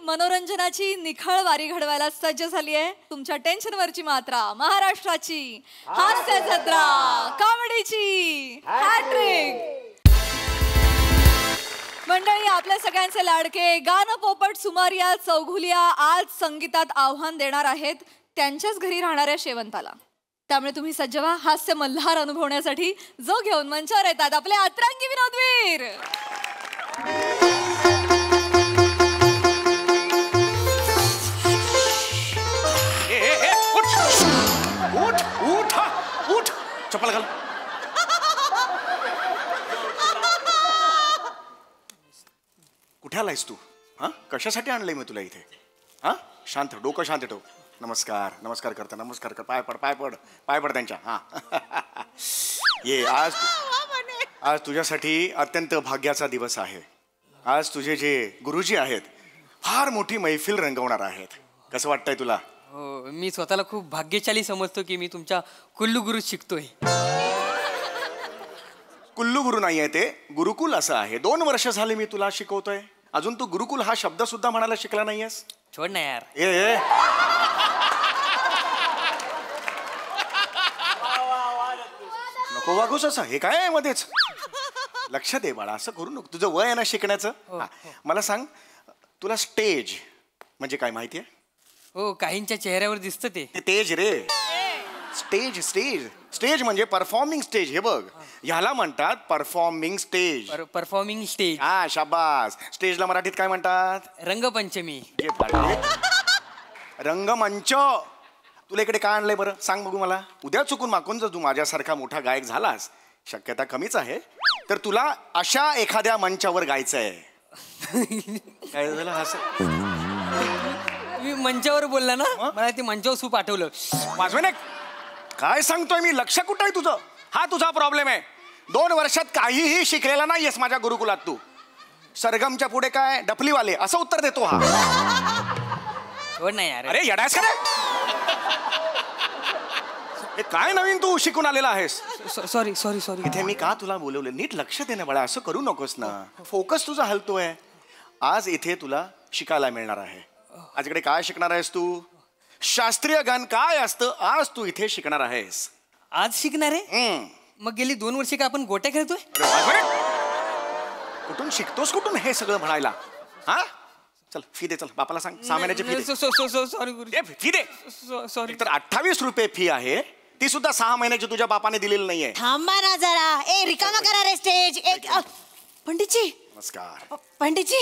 मनोरंजनाची निखळ वारी घडवायला सज्ज झाली आहे तुमच्या टेन्शनवरची मात्रा महाराष्ट्राची हास्य जत्रा कॉमेडीची हॅट्रिक। मंडळी, आपल्या सगळ्यांचे लाडके गाणं पोपट सुमारिया चौघुलिया आज संगीतात आव्हान देणार आहेत त्यांच्याच घरी राहणाऱ्या शेवंताला। त्यामुळे तुम्ही सज्ज व्हा हास्य मल्हार अनुभवण्यासाठी, जो घेऊन मंचावर येतात आपले अतरंगी विनोदवीर। उठ चप्पल घाल। कुठे आलायस तू? हा, कशासाठी आणलंय मी तुला इथे? हा, शांत, डोकं शांत ठेव। नमस्कार नमस्कार करता, नमस्कार कर, पाय पड त्यांच्या। हा ये, आज तुझ्यासाठी अत्यंत भाग्याचा दिवस आहे। आज तुझे जे गुरुजी आहेत फार मोठी मैफिल रंगवणार आहेत। कसं वाटतंय तुला? हो, मी स्वतःला खूप भाग्यशाली समजतो की मी तुमच्या कुल्लू गुरु शिकतोय। कुल्लू गुरु नाही आहे ते, गुरुकुल असं आहे। 2 वर्ष झाले मी तुला शिकवतोय, अजून तू गुरुकुल हा शब्द सुद्धा म्हणायला शिकला नाहीयेस। छोड ना यार। ए नको वागूस असं, हे काय आहे मध्येच? लक्ष दे बाळा, असं करू नको। तुझं वय आहे ना शिकण्याचं। मला सांग, तुला स्टेज म्हणजे काय माहितीये? हो, काहींच्या चेहऱ्यावर दिसतं ते तेज रे। स्टेज स्टेज स्टेज म्हणजे परफॉर्मिंग स्टेज। हे बघ, ह्याला म्हणतात परफॉर्मिंग स्टेज। Performing stage. हा, शाबास। स्टेजला मराठीत काय म्हणतात? रंगपंचमी। रंगमंच। तुला इकडे काय आणलंय बरं सांग बघू मला। उद्या चुकून माकून जर तू माझ्यासारखा मोठा गायक झालास, शक्यता कमीच आहे, तर तुला अशा एखाद्या मंचावर गायचंय। काय झालं असं? मी मंचावर बोलला ना, मला ते मंचावर सूप आठवलं। वाजवेने काय सांगतोय मी? लक्ष कुठं आहे तुझं? हा तुझा प्रॉब्लेम आहे। 2 वर्षात काहीही शिकलेला नाहीयेस माझ्या गुरुकुलात तू। सरगमच्या पुढे काय डफलीवाले असं उत्तर देतो हा। छोड ना यार। अरे येडायस का रे? हे काय नवीन तू शिकून आलेला आहेस? Sorry sorry sorry. इथे मी का तुला बोलवलं? नीट लक्ष दे ना बाळा, असं करू नकोस ना। फोकस तुझा हलतोय। आज इथे तुला शिकायला मिळणार आहे। आज इकडे काय शिकणार आहेस तू? शास्त्रीय गान काय असतं आज तू इथे शिकणार आहेस। आज शिकणार आहे? मग गेली 2 वर्षे का आपण गोट्या खेळतोय? कुठून शिकतोस, कुठून हे सगळं म्हणायला? हा, चल फी दे, चल बापाला सांग 6 महिन्याची फी दे। सॉरी गुरु, फी दे। सॉरी। तर 28 रुपये फी आहे, ती सुद्धा 6 महिन्याची तुझ्या बापाने दिलेली नाहीये। थांबा ना जरा। ए, रिकामा करा रे स्टेज। एक पंडितजी। नमस्कार पंडितजी।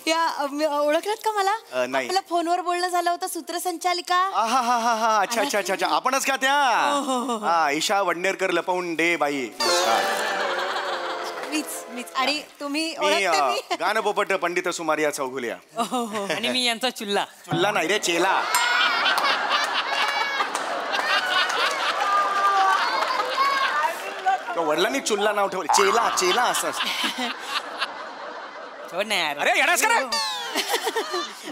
या ओळखलात का मला? नाही। आपल्या फोनवर बोलणं झालं होतं, सूत्रसंचालिका। हा, अच्छा अच्छा अच्छा, आपणच का त्या? हा, ईशा वडनेरकर लपवून दे बाई। मीच। आणि तुम्ही मी गाणं पोपट पंडित सुमारिया चौघुलिया। आणि मी यांचा चुल्ला। चुल्ला नाही रे, चेला। वडिलांनी चुल्ला नाव ठेवलं, चेला चेला असं। छोड ना यार। अरे येडास का रे?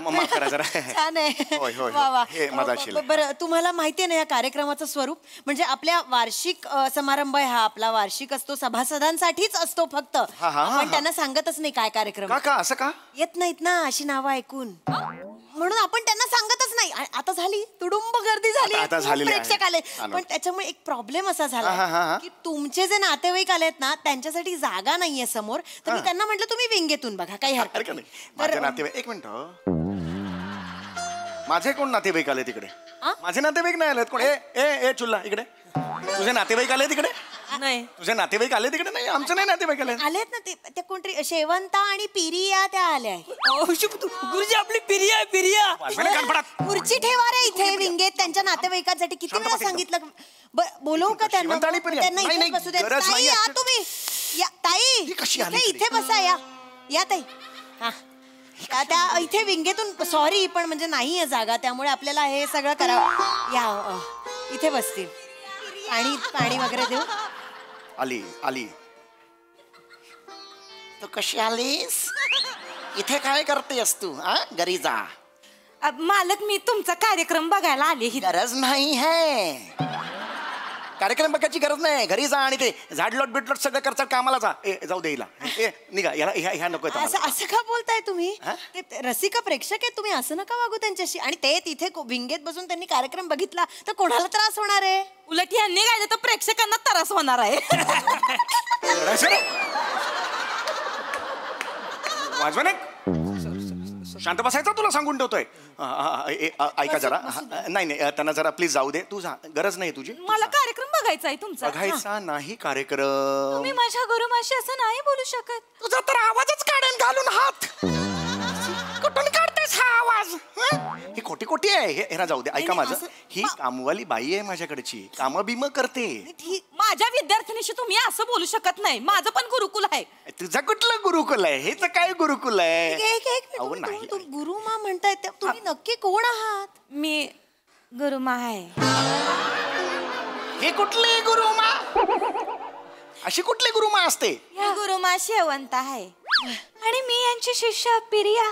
माफ करा जरा। छान आहे। होय होय, वा वा। हे माझा शिला। बरं, तुम्हाला माहिती आहे ना या कार्यक्रमाचं स्वरूप? म्हणजे आपल्या वार्षिक समारंभ आहे हा, आपला वार्षिक असतो, सभासदांसाठीच असतो फक्त। आपण त्यांना सांगतच नाही काय कार्यक्रम। का असं का? येत नाहीत ना अशी नावं ऐकून, म्हणून आपण त्यांना सांगतच नाही। आता झाली तुडुंब गर्दी झाली, प्रेक्षक आले, पण त्याच्यामुळे एक प्रॉब्लेम असा झाला की तुमचे जे नातेवाईक आलेत ना त्यांच्यासाठी जागा नाहीये समोर, तर मी त्यांना म्हटलं तुम्ही विंगेतून बघा, काही हरकत नाही। माझे नातेवाईक, एक मिनिट, माझे कोण नातेवाईक आले तिकडे? माझे नातेवाईक नाही आलेत कोण? ए चुल्ला इकडे। तुझे नातेवाईक आले तिकडे? नाही। तुझे नातेवाईक आले तिकडे? नाही, आमचे नाही नातेवाईक आलेत ना ते कोणतरी शेवंता आणि पिरिया त्या आल्या। गुरुजी आपली पिरिया। खुर्ची ठेवा रे इथे विंगेत त्यांच्या नातेवाईकांसाठी। किती वेळा सांगितलं, बोलवू का त्यांना? त्यांना इथे बसू दे। ताई या तुम्ही, ताई इथे बसा, या ताई। हा, त्या इथे विंगेतून, सॉरी पण म्हणजे नाहीये जागा, त्यामुळे आपल्याला हे सगळं करावं। या इथे बसतील, पाणी वगैरे देऊ। आली तू कशी आलीस? इथे काय करतेस तू? घरी जा। मालक, मी तुमचा कार्यक्रम बघायला आले। गरज नाही है, कार्यक्रम बघायची गरज नाही. घरी जा आणि ते झाडलोट बिडलोट सगळं करतात कामाला जा. जाऊ दे हिला. निघा याला ह्या नको असं का बोलताय तुम्ही? ते रसिका प्रेक्षक आहेत तुम्ही, असं नका वागू त्यांच्याशी. आणि ते तिथे विंगेत बसून त्यांनी कार्यक्रम बघितला तर कोणाला त्रास होणार आहे? उलट यांनी गायलं तर प्रेक्षकांना त्रास होणार आहे. वाजवा नाही. शांत बसायचं तुला सांगून ठेवतोय. ऐका जरा. नाही त्यांना जरा प्लीज जाऊ दे. तू जा, गरज नाही तुझी. मला कार्यक्रम बघायचा आहे तुमचा. बघायचा नाही कार्यक्रम. तुम्ही माझ्या गुरुमाशी असं नाही बोलू शकत. तुझा तर आवाजच काढेन घालून हात. कुठून काढतेस हा आवाज? ही खोटी खोटी आहे. हे ना जाऊ दे. ऐका माझं. ही कामवाली बाई आहे माझ्याकडची. काम बिम करते. माझ्या विद्यार्थिनीशी तुम्ही असं बोलू शकत नाही. माझं पण गुरुकुल आहे. तुझं कुठलं गुरुकुल आहे? हे तर काय गुरुकुल आहे? गुरुमा म्हणताय तुम्ही नक्की कोण आहात? मी गुरुमा आहे. हे कुठली गुरुमा? अशी कुठली गुरुमा असते? गुरुमा शेवंत आहे. आणि मी यांची शिष्य पिरिया.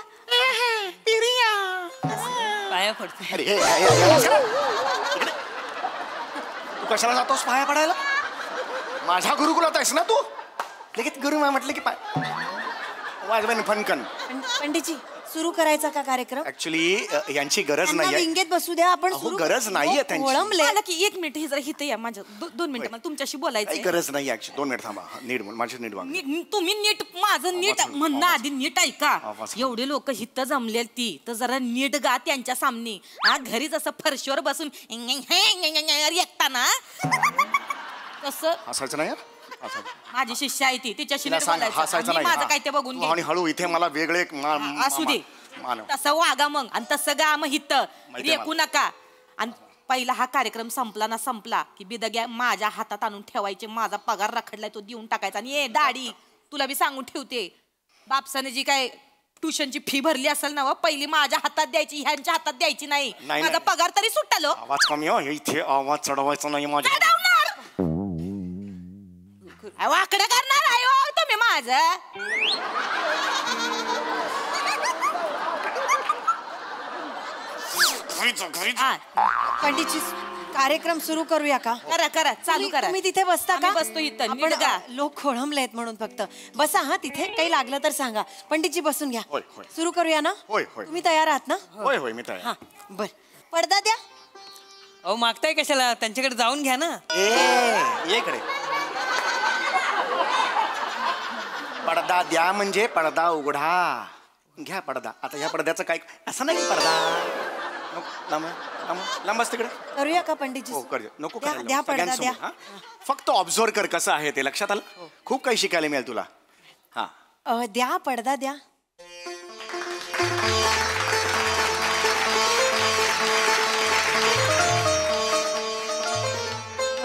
पाया पडते. अरे तू कशाला जातोस पाया पडायला? माझ्या गुरुकुलात आहेस ना तू? लगेच गुरुमा म्हटलं की वाजवेन फनकन. पंडितजी सुरू करायचा का कार्यक्रम? ऍक्च्युली यांची गरज नाही. विंगेत बसू द्या आपण. गरज नाहीये त्यांची. मला की 1 मिनिट हे जरा हिथं या. माझ्या 2 मिनिटं मला तुमच्याशी बोलायचं. गरज नाही ऍक्च्युली. 2 मिनिट थांबा. नीट माझी नीट वाग. तुम्ही नीट माझं नीट म्हणणं आधी नीट ऐका. एवढे लोक हिथं जमले ती तर जरा नीट गा त्यांच्या सामने. घरी जसं फरशीवर बसून एकताना तसं हसायचं नाही. माझी शिष्य आहे ती, तिच्याशी हसायचं नाही. माझं काय ते बघून घे. आणि हळू इथे मला वेगळे असू दे. तसं वागा मग. आणि तसं गा मग हिथं रेकू नका. आणि पहिला हा कार्यक्रम संपला ना संपला की बिदग्या माझ्या हातात आणून ठेवायचे. माझा पगार रखडलाय तो देऊन टाकायचा. आणि दाढी तुला बी सांगून ठेवते, बापसाने जी काय ट्युशनची फी भरली असेल ना पहिली माझ्या हातात द्यायची, ह्यांच्या हातात द्यायची नाही. माझा पगार तरी सुटालो. आवाज कमी हो. इथे आवाज चढवायचा नाही माझ्या. वाकडं करणार आहे हो तुम्ही माझं. पंडितजी कार्यक्रम सुरू करूया का? करा चालू करा. तुम्ही तिथे बसता का? बसतो इथं. आपण लोक खोळंबलेत म्हणून फक्त बसा. तिथे काही लागलं तर सांगा. पंडितजी बसून घ्या. सुरू करूया ना? तुम्ही तयार आहात ना? होय मी तयार. बर पडदा द्या. अहो मागताय कशाला? त्यांच्याकडे जाऊन घ्या ना. ये इकडे. पडदा द्या म्हणजे पडदा उघडा. घ्या पडदा. आता ह्या पडद्याचं काय असं नाही. पडदा लांब तिकडे. करूया का पंडितजी? नको द्या पडदा द्या. फक्त ऑब्झर्व कर कसं आहे ते. लक्षात आलं? खूप काही शिकायला मिळेल तुला. हा द्या पडदा द्या.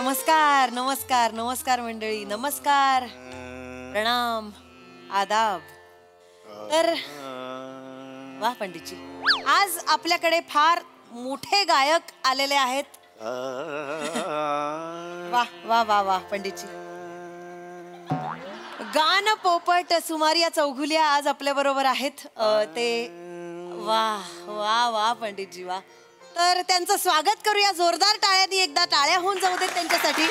नमस्कार नमस्कार नमस्कार मंडळी. नमस्कार प्रणाम आदाब. तर वा पंडितजी आज आपल्याकडे फार मोठे गायक आलेले आहेत. वा वा वा वा पंडितजी. गान पोपट सुमारिया चौघुलिया आज आपल्या बरोबर आहेत. ते वा वा वा पंडितजी वा. तर त्यांचं स्वागत करूया जोरदार टाळ्यांनी. एकदा टाळ्या होऊन जाऊ देत त्यांच्यासाठी.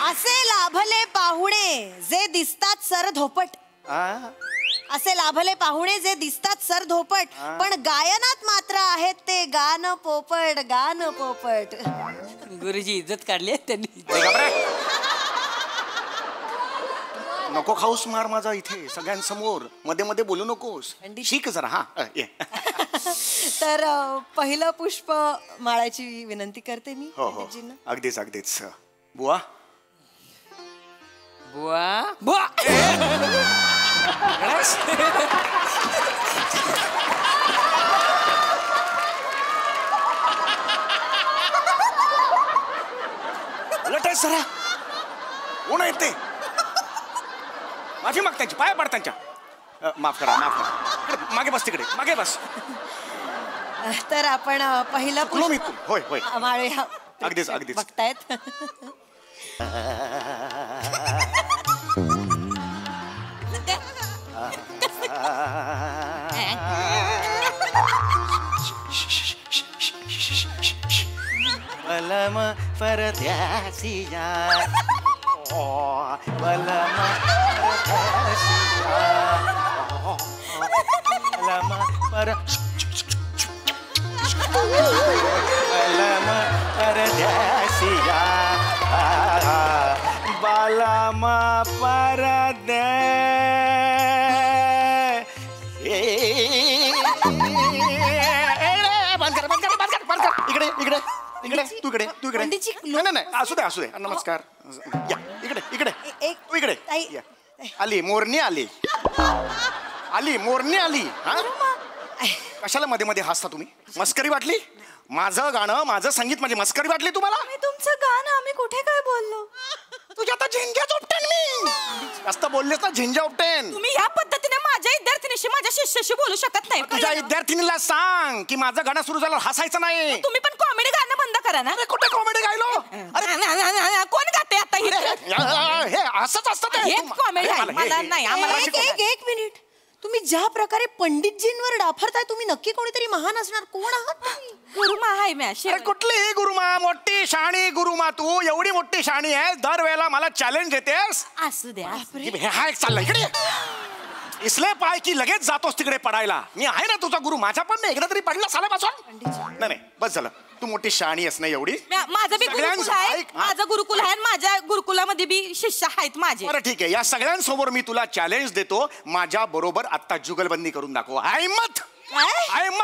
असे लाभले पाहुणे जे दिसतात सर धोपट. असे लाभले पाहुणे जे दिसतात सर धोपट, पण गायनात मात्र आहेत ते गान पोपट. गान पोपट. गुरुजी इज्जत काढली त्यांनी. नको खाऊस मार माझा इथे सगळ्यांसमोर. मध्ये मध्ये बोलू नकोस. शिक जरा. हा तर पहिलं पुष्प माळाची विनंती करते मी. हो अगदीच अगदीच. बुवा बुवा बुवा. उलट सरा कोण आहेत ते? माफी माग त्यांची. पाया पड त्यांच्या. माफ करा मागे बस तिकडे. मागे बस. तर आपण पहिलं पुष्प होय माळूया. अगदीच अगदीच बघतायत. परदेसी यार ओ बलमा परदेसी यार बलमा परदेसी यार बलमा इकडे इकडे इकडे तू इकडे तू इकडे नाही असू दे नमस्कार या इकडे इकडे तू इकडे या. आली मोरणी आली हा कशाला मध्ये मध्ये हसता तुम्ही मस्करी वाटली माझं गाणं माझं संगीत माझी मस्करी वाटली तुम्हाला तुमचं गाणं आम्ही कुठे काय बोललो तुझ्या आता झिंग्याच उपटेन मी जास्त बोललेस ना झिंजा उपटेन तुम्ही या पद्धतीने माझ्या विद्यार्थिनीशी माझ्या शिष्याशी बोलू शकत नाही तुझ्या विद्यार्थिनीला सांग की माझं गाणं सुरू झालं हसायचं नाही तुम्ही पण कॉमेडी गाणं बंद करा ना कुठे कॉमेडी गायलो कोण गाते आता हे असंच असतं ते. कॉमेडी हे मला- नाही हे- आम्हाला एक मिनिट तुम्ही ज्या प्रकारे पंडितजींवर डाफरताय तुम्ही नक्की कोणीतरी महान असणार कोण आहात तुम्ही गुरुमा आहे मी अरे कुठली गुरुमा मोठी शाणी गुरुमा तू एवढी मोठी शाणी आहे दरवेळेला मला चॅलेंज देतेस असू द्या हा एक चालला इकडे इसले पाय की लगेच जातोस तिकडे पडायला मी आहे ना तुझा गुरु माझा पण नाही एकदा तरी पडला सालापासून नाही बस झालं तू मोठी शाणी असं नाही एवढी माझं बी गुरुकुल आहे माझं गुरुकुल आहे आणि माझ्या गुरुकुलामध्ये बी शिष्य आहेत माझे बरं ठीक आहे या सगळ्यांसमोर मी तुला चॅलेंज देतो माझ्या बरोबर आता जुगलबंदी करून दाखव हिम्मत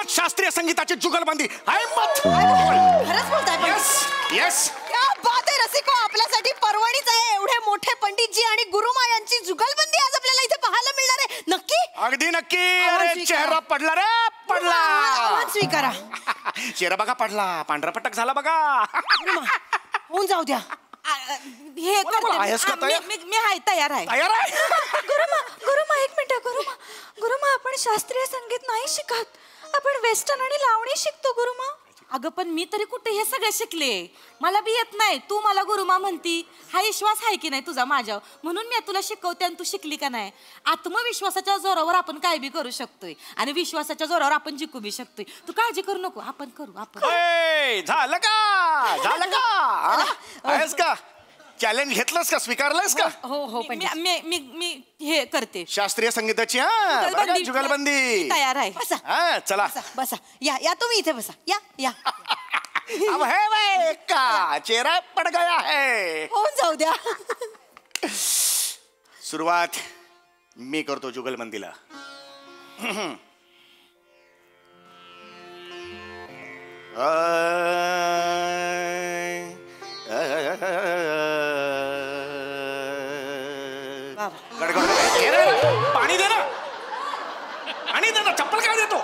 शास्त्रीय संगीताची जुगलबंदी हिम्मत खरंच बोलताय येस येस क्या बात आहे रसिको आपल्यासाठी पर्वणीच आहे एवढे मोठे पंडितजी आणि गुरुमा यांची जुगलबंदी आज आपल्याला इथे पाहायला मिळणार आहे नक्की अगदी नक्की अरे चेहरा पडला रे पडला आव्हान स्वीकारा चेहरा बघा पडला पांढरा पटक झाला बघा होऊन जाऊ द्या हे आहेस का तयार? मी आहे तयार आहे तयार आहे गुरुमा एक मिनिट गुरुमा आपण शास्त्रीय संगीत नाही शिकत आपण वेस्टर्न आणि लावणी शिकतो गुरुमा अगं पण मी तरी कुठे हे सगळं शिकले मला बी येत नाही तू मला गुरुमा म्हणती हा विश्वास आहे की नाही तुझा माझ्यावर म्हणून मी तुला शिकवते आणि तू शिकली का नाही आत्मविश्वासाच्या जोरावर आपण काय बी करू शकतोय आणि विश्वासाच्या जोरावर आपण जिंकू बी शकतोय तू काळजी करू नको आपण करू आपण झालं का आहेस का चॅलेंज घेतलंस का स्वीकारलंस का हो मी हे करते शास्त्रीय संगीताची जुगलबंदी तयार आहे चला बसा या तुम्ही इथे बसा या अब है वे का चेहरा पड़ गया है होऊन जाऊ द्या सुरुवात मी करतो जुगलबंदीला पाणी दे ना चप्पल काय देतो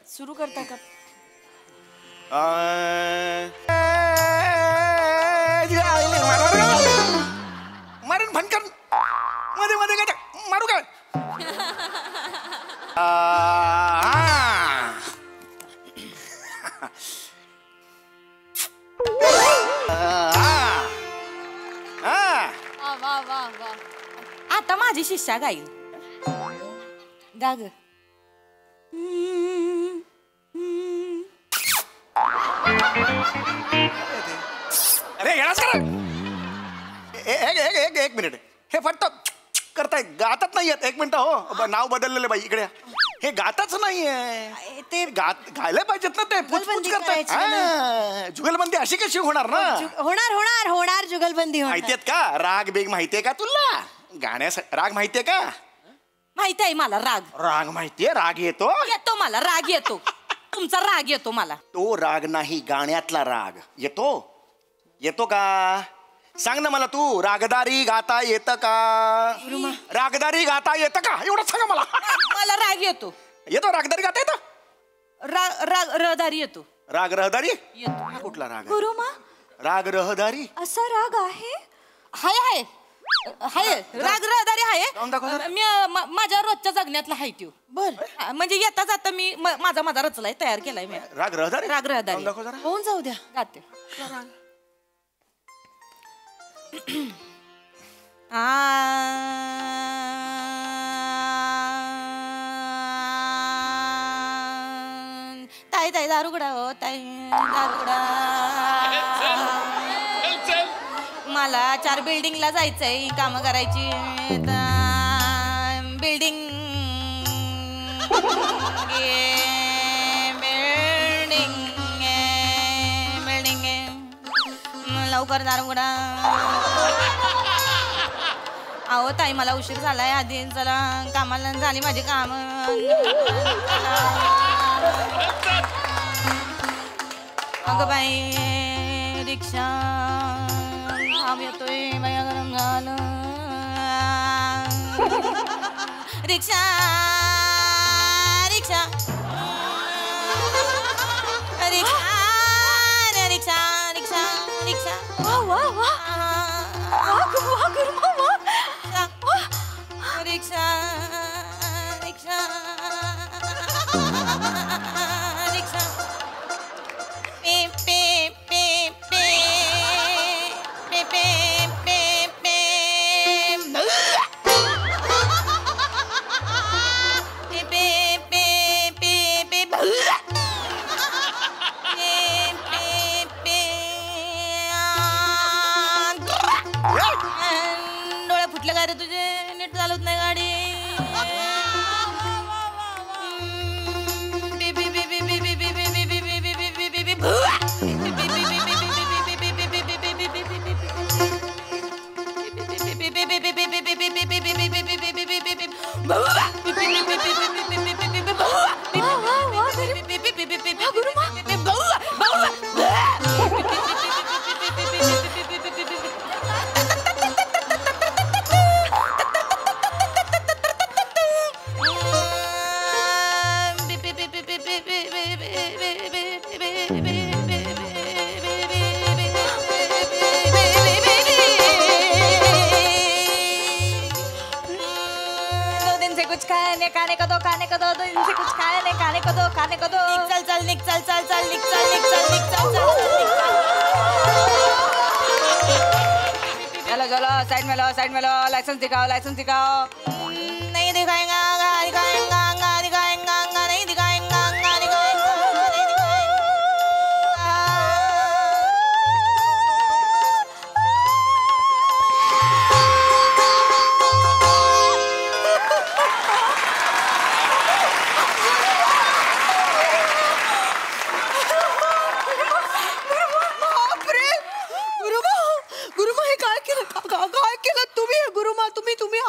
सुरू करता का मारून भनकर मध्ये मध्ये काय मारू काय आता माझी शिष्या गाईल गा ग अरे एक मिनिट हे फक्त करताय गातच नाहीयेत एक मिनिट हो नाव बदललेलं बाई इकडे हे गातच नाहीये ते गायला पाहिजेत ना ते पुचपुच करतायत जुगलबंदी अशी कशी होणार ना होणार जुगलबंदी माहितीयेत का राग बेग माहितीये का तुला गाण्यासाठी राग माहितीये का माहिती आहे मला राग माहितीये राग येतो मला राग येतो तुमचा राग येतो मला तो राग नाही गाण्यातला राग येतो का सांग ना मला तू रागदारी गाता येतं का रागदारी गाता येतं का एवढं सांगा मला राग येतो रागदारी गाता येतं राग रहदारी येतो राग रहदारी येतो कुठला राग गुरुमा राग रहदारी असा राग आहे हाय राग रहदारी जाऊन दाखव आहे मी माझ्या रोजच्या जगण्यातला आहे त्यो बर म्हणजे येता जाता मी माझा रचलाय तयार केलाय मी राग रहदारी राग रहदारी दाखव जरा होऊन जाऊ द्या गाते ताई ताई दारुगडा हो ताई दारुगडा मला 4 बिल्डिंगला जायचंय काम करायची बिल्डिंग लवकर दारुगडा अहो ताई मला उशीर झालाय आधी चला कामाला झाली माझी काम अगं बाई रिक्षा आम येतोय बाया गरम झालं रिक्षा रिक्षा रिक्षा रिक्षा रिक्षा रिक्षा वा वा वा वा गुरुमा वा रिक्षा रिक्षा रिक्षा पे पे पे पे पे पे पे पे पे पे पे पे डोळे फुटले काय रे तुझे नीट चालत नाही गाडी खाने को दो दो इनसे कुछ खाने खाने को दो चल चल निक चल चल चल निक चल निक चल निक चल चल चलो चलो साइड में लो लाइसेंस दिखाओ नहीं दिखाएगा नहीं दिखाएगा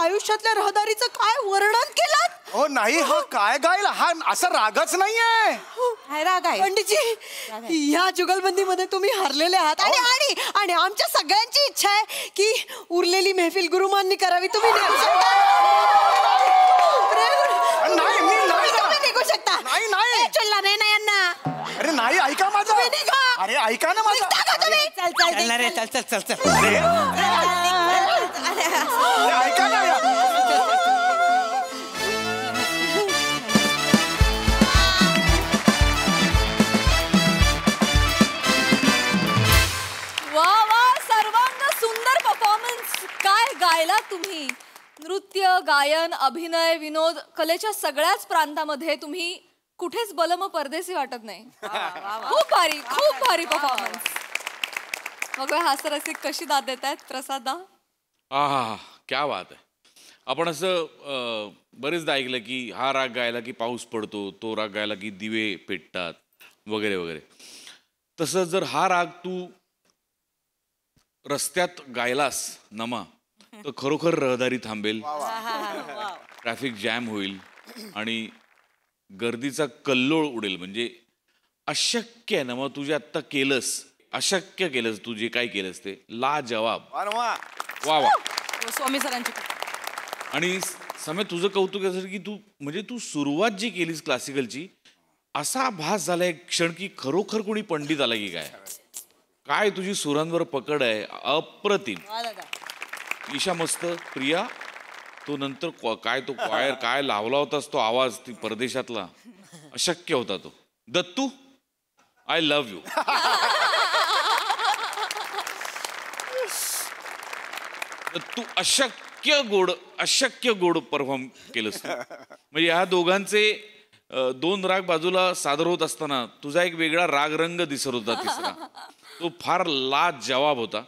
आयुष्यातल्या रहदारीचं काय वर्णन केलं हो नाही हा काय गायला हा असा रागच नाहीये काय राग आहे पंडितजी या जुगलबंदीमध्ये तुम्ही हरलेले आहात आणि आमच्या सगळ्यांची इच्छा आहे की उरलेली मेहफिल गुरुमांनी करावी तुम्ही निघू शकता नाही चलला नाही यांना अरे नाही ऐका माझं अरे ऐका ना माझं चल ऐका ना वा वा सर्वांग सुंदर परफॉर्मन्स काय गायला तुम्ही नृत्य गायन अभिनय विनोद कलेच्या सगळ्याच प्रांतामध्ये तुम्ही कुठेच बलम परदेसी वाटत नाही खूप भारी परफॉर्मन्स मग हास्यरसिक कशी दाद देत आहेत प्रसादा आहा क्या बात आहे आपण असं बरेचदा ऐकलं की हा राग गायला की पाऊस पडतो तो राग गायला की दिवे पेटतात वगैरे वगैरे तसं जर हा राग तू रस्त्यात गायलास नमा तर खरोखर रहदारी थांबेल ट्रॅफिक जॅम होईल आणि गर्दीचा कल्लोळ उडेल म्हणजे अशक्य आहे ना मग तुझे आत्ता केलंस अशक्य केलंस तू जे काय केलंस ते लाजवाब वा वा स्वामी सरांची आणि समय तुझं कौतुक यासाठी की तू म्हणजे तू सुरुवात जी केलीस क्लासिकलची असा भास झाला एक क्षण की खरोखर कोणी पंडित आला की काय तुझी सुरांवर पकड आहे अप्रतिम ईशा मस्त प्रिया तो नंतर काय तो क्वायर काय लावला होतास तो आवाज ती परदेशातला अशक्य होता तो दत्तू आय लव्ह यू तू अशक्य गोड परफॉर्म केलंस तू म्हणजे ह्या दोघांचे 2 राग बाजूला सादर होत असताना तुझा एक वेगळा रागरंग दिसत होता तिसरा. तो फार लाजवाब होता.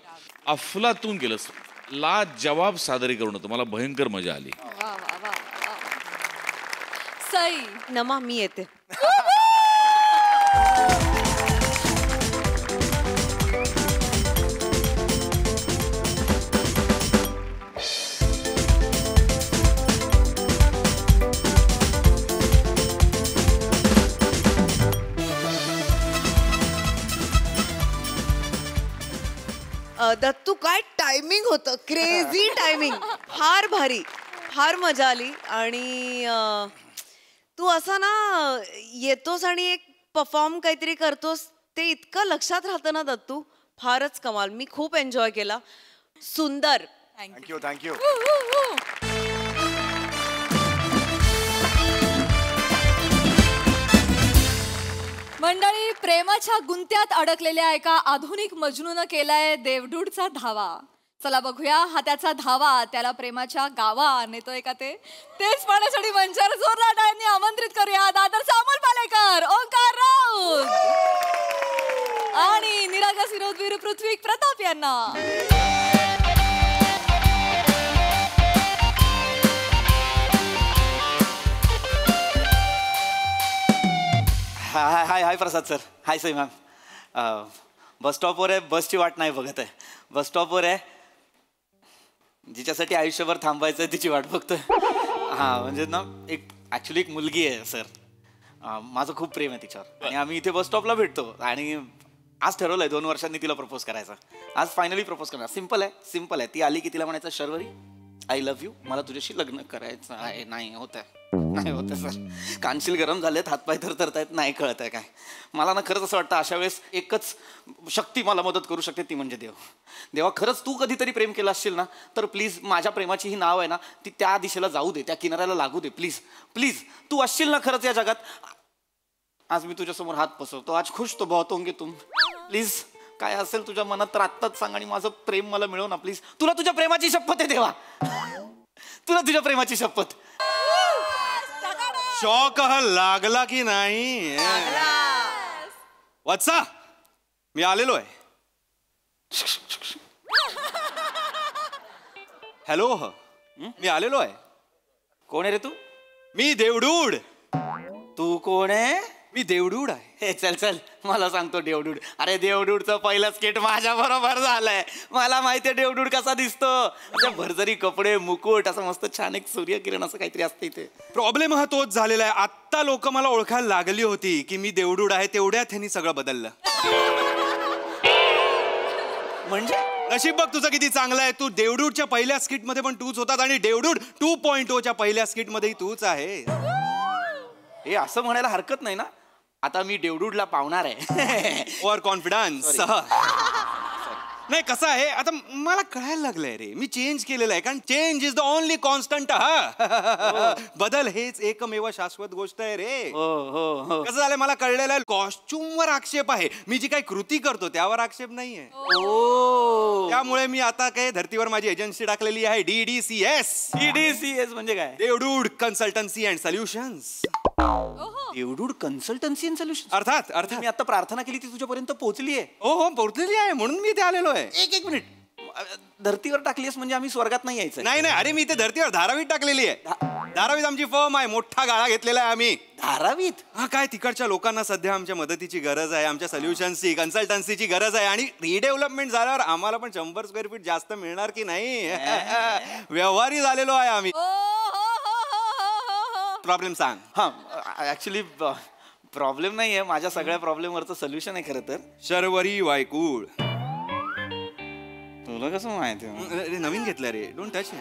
अफलातून केलंस. लाजवाब सादरीकरण होतं. मला भयंकर मजा आली. सई. नमा मी येते. दत्तू काय टायमिंग होतं, क्रेझी टायमिंग. फार भारी, फार मजा आली. आणि तू असा ना येतोस आणि एक परफॉर्म काहीतरी करतोस, ते इतकं लक्षात राहतं ना दत्तू, फारच कमाल. मी खूप एन्जॉय केला. सुंदर. Thank you thank you. मंडळी, प्रेमाच्या गुंत्यात अडकलेल्या एका आधुनिक मजनूनं केलाय देवडूडचा धावा. चला बघूया हा त्याचा धावा त्याला प्रेमाच्या गावा नेतोय का ते. तेच पाहण्यासाठी मंचावर जोरदार टाळ्यांनी आमंत्रित करूया दादरचा अमोल पालेकर, ओंकार राऊत आणि निरागस विरोधवीर पृथ्वी प्रताप यांना. हाय हाय हाय प्रसाद सर. हाय सई मॅम. बस स्टॉपवर आहे, बसची वाट नाही बघत आहे. बस स्टॉपवर आहे, जिच्यासाठी आयुष्यभर थांबायचं आहे तिची वाट बघतोय. हां म्हणजे ना एक ॲक्च्युली एक मुलगी आहे सर. माझं खूप प्रेम आहे तिच्यावर आणि आम्ही इथे बस स्टॉपला भेटतो आणि आज ठरवलं आहे 2 वर्षांनी तिला प्रपोज करायचं. आज फायनली प्रपोज करणार. सिम्पल आहे, सिम्पल आहे. ती आली की तिला म्हणायचं शर्वरी आय लव्ह यू, मला तुझ्याशी लग्न करायचं आहे. नाही होत आहे, नाही होत आहे सर. कानशील गरम झालेत, हातपाय थरथरतायत, नाही कळत आहे काय. मला ना खरंच असं वाटतं अशा वेळेस एकच शक्ती मला मदत करू शकते, ती म्हणजे देव. देवा खरंच तू कधीतरी प्रेम केलं असशील ना तर प्लीज माझ्या प्रेमाची ही नाव आहे ना ती त्या दिशेला जाऊ दे, त्या किनाऱ्याला लागू दे. प्लीज प्लीज तू असशील ना खरंच या जगात. आज मी तुझ्यासमोर हात पसरतो. आज खुश तो बहुत होंगे तुम. प्लीज काय असेल तुझ्या मनात तर आत्ताच सांग आणि माझं प्रेम मला मिळव ना प्लीज. तुला तुझ्या प्रेमाची शपथ आहे देवा, तुला तुझ्या प्रेमाची शपथ. शॉक हा लागला की नाही? वत्सा मी आलेलो आहे. हॅलो मी आलेलो आहे. कोण आहे रे तू? मी देवडूड. तू कोण आहे? मी देवडूड आहे. हे चल चल मला सांगतो देवडूड. अरे देवडूडचं पहिलं स्केट माझ्या बरोबर झालंय. मला माहितीये देवडूड कसा दिसतो. असं भरजरी कपडे, मुकुट, असं मस्त छान एक सूर्यकिरण असं काहीतरी असतं इथे. प्रॉब्लेम हा तोच झालेला आहे. आत्ता लोक मला ओळखायला लागली होती की मी देवडूड आहे, तेवढ्यात त्यांनी सगळं बदललं. म्हणजे नशीब बघ तुझं किती चांगलं आहे. तू देवडूडच्या पहिल्या स्किट मध्ये पण तूच होतात आणि देवडूड 2.0च्या पहिल्या स्किट मध्येही तूच आहे. हे असं म्हणायला हरकत नाही ना. आता मी देवडूडला पावणार आहे. Over confidence. नाही कसं आहे आता मला कळायला लागलंय रे, मी चेंज केलेलं आहे. कारण change is the only constant. बदल हेच एकमेव शाश्वत गोष्ट आहे रे. कसं झालंय मला कळलेलं आहे. कॉस्ट्युमवर आक्षेप आहे, मी जी काही कृती करतो त्यावर आक्षेप नाहीये. त्यामुळे मी आता काय धर्तीवर माझी एजन्सी टाकलेली आहे DDCS. DDCS म्हणजे काय? Devdude consultancy and solutions. Devdude consultancy and solution. अर्थात अर्थात. मी आता प्रार्थना केली ती तुझ्यापर्यंत पोहोचली आहे. हो पोहोचलेली आहे, म्हणून मी इथे आलेलो आहे. एक मिनिट. धर्तीवर टाकलीस म्हणजे आम्ही स्वर्गात नाही यायचं? नाही नाही, अरे मी इथे धर्तीवर धारावीत टाकलेली आहे. धारावीत आमची फर्म आहे, मोठा गाळा घेतलेला आहे आम्ही. धारावीत? हा काय, तिकडच्या लोकांना सध्या आमच्या मदतीची गरज आहे, आमच्या सोल्युशन्सची कन्सल्टन्सीची गरज आहे. आणि रिडेव्हलपमेंट झाल्यावर आम्हाला पण 100 स्क्वेअर फीट जास्त मिळणार की नाही. व्यवहारी झालेलो आहे आम्ही. प्रॉब्लेम सांग. हा ऍक्च्युली प्रॉब्लेम नाही आहे, माझ्या सगळ्या प्रॉब्लेमवरचं सोल्युशन आहे खरं तर. शर्वरी वायकूळ. तुला कसं माहिती? अरे नवीन घेतलं रे, डोंट टच.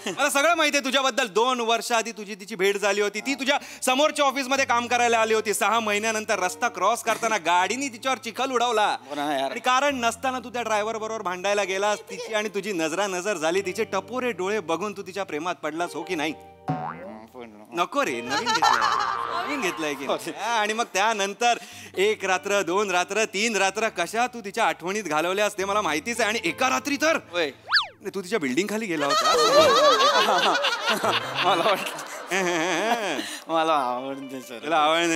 मला सगळं माहिती आहे तुझ्याबद्दल. 2 वर्ष आधी तुझी तिची भेट झाली होती. ती तुझ्या समोरच्या ऑफिस मध्ये काम करायला आली होती. 6 महिन्यानंतर रस्ता क्रॉस करताना गाडीने तिच्यावर चिखल उडवला आणि कारण नसताना तू त्या ड्रायव्हर बरोबर भांडायला गेलास. तिची आणि तुझी नजरानजर झाली. तिचे टपोरे डोळे बघून तू तिच्या प्रेमात पडलास, हो की नाही? नको रे, नवीन घेतलंय की. आणि मग त्यानंतर 1 रात्र 2 रात्र 3 रात्र कशा तू तिच्या आठवणीत घालवल्यास ते मला माहितीच आहे. आणि एका रात्री तर नाही, तू तिच्या बिल्डिंग खाली गेला होता. मला वाटलं मला आवडते सर. तुला आवड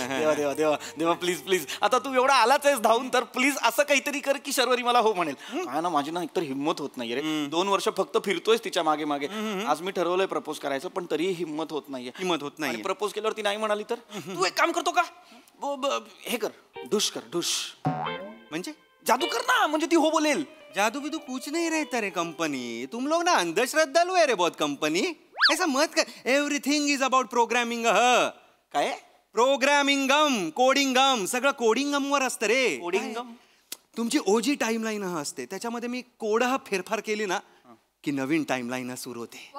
देवा देवा देवा देवा प्लीज प्लीज. आता तू एवढा आलाच आहेस धावून, तर प्लीज असं काहीतरी कर की शर्वरी मला हो म्हणेल. काय ना, माझी ना एकतर हिंमत होत नाहीये रे. 2 वर्ष फक्त फिरतोयस तिच्या मागे मागे. आज मी ठरवलंय प्रपोज करायचं, पण तरीही हिंमत होत नाहीये. हिंमत होत नाही. प्रपोज केल्यावर ती नाही म्हणाली तर तू एक काम करतो का, हे कर, ढुश कर, ढुश. म्हणजे जादू कर ना, म्हणजे ती हो बोलेल. जादू बिदू कुछ नहीं रहता रे कंपनी. तुम लोग ना अंधश्रद्धालु है रे बहुत कंपनी. ऐसा मत कर. Everything is about programming. काय प्रोग्रामिंगम, कोडिंगम, सगळं कोडिंगमवर असतं रे. कोडिंगम? तुमची ओजी टाइमलाईन असते, त्याच्यामध्ये मी कोड फेरफार केली ना की नवीन टाइमलाईन सुरू होते.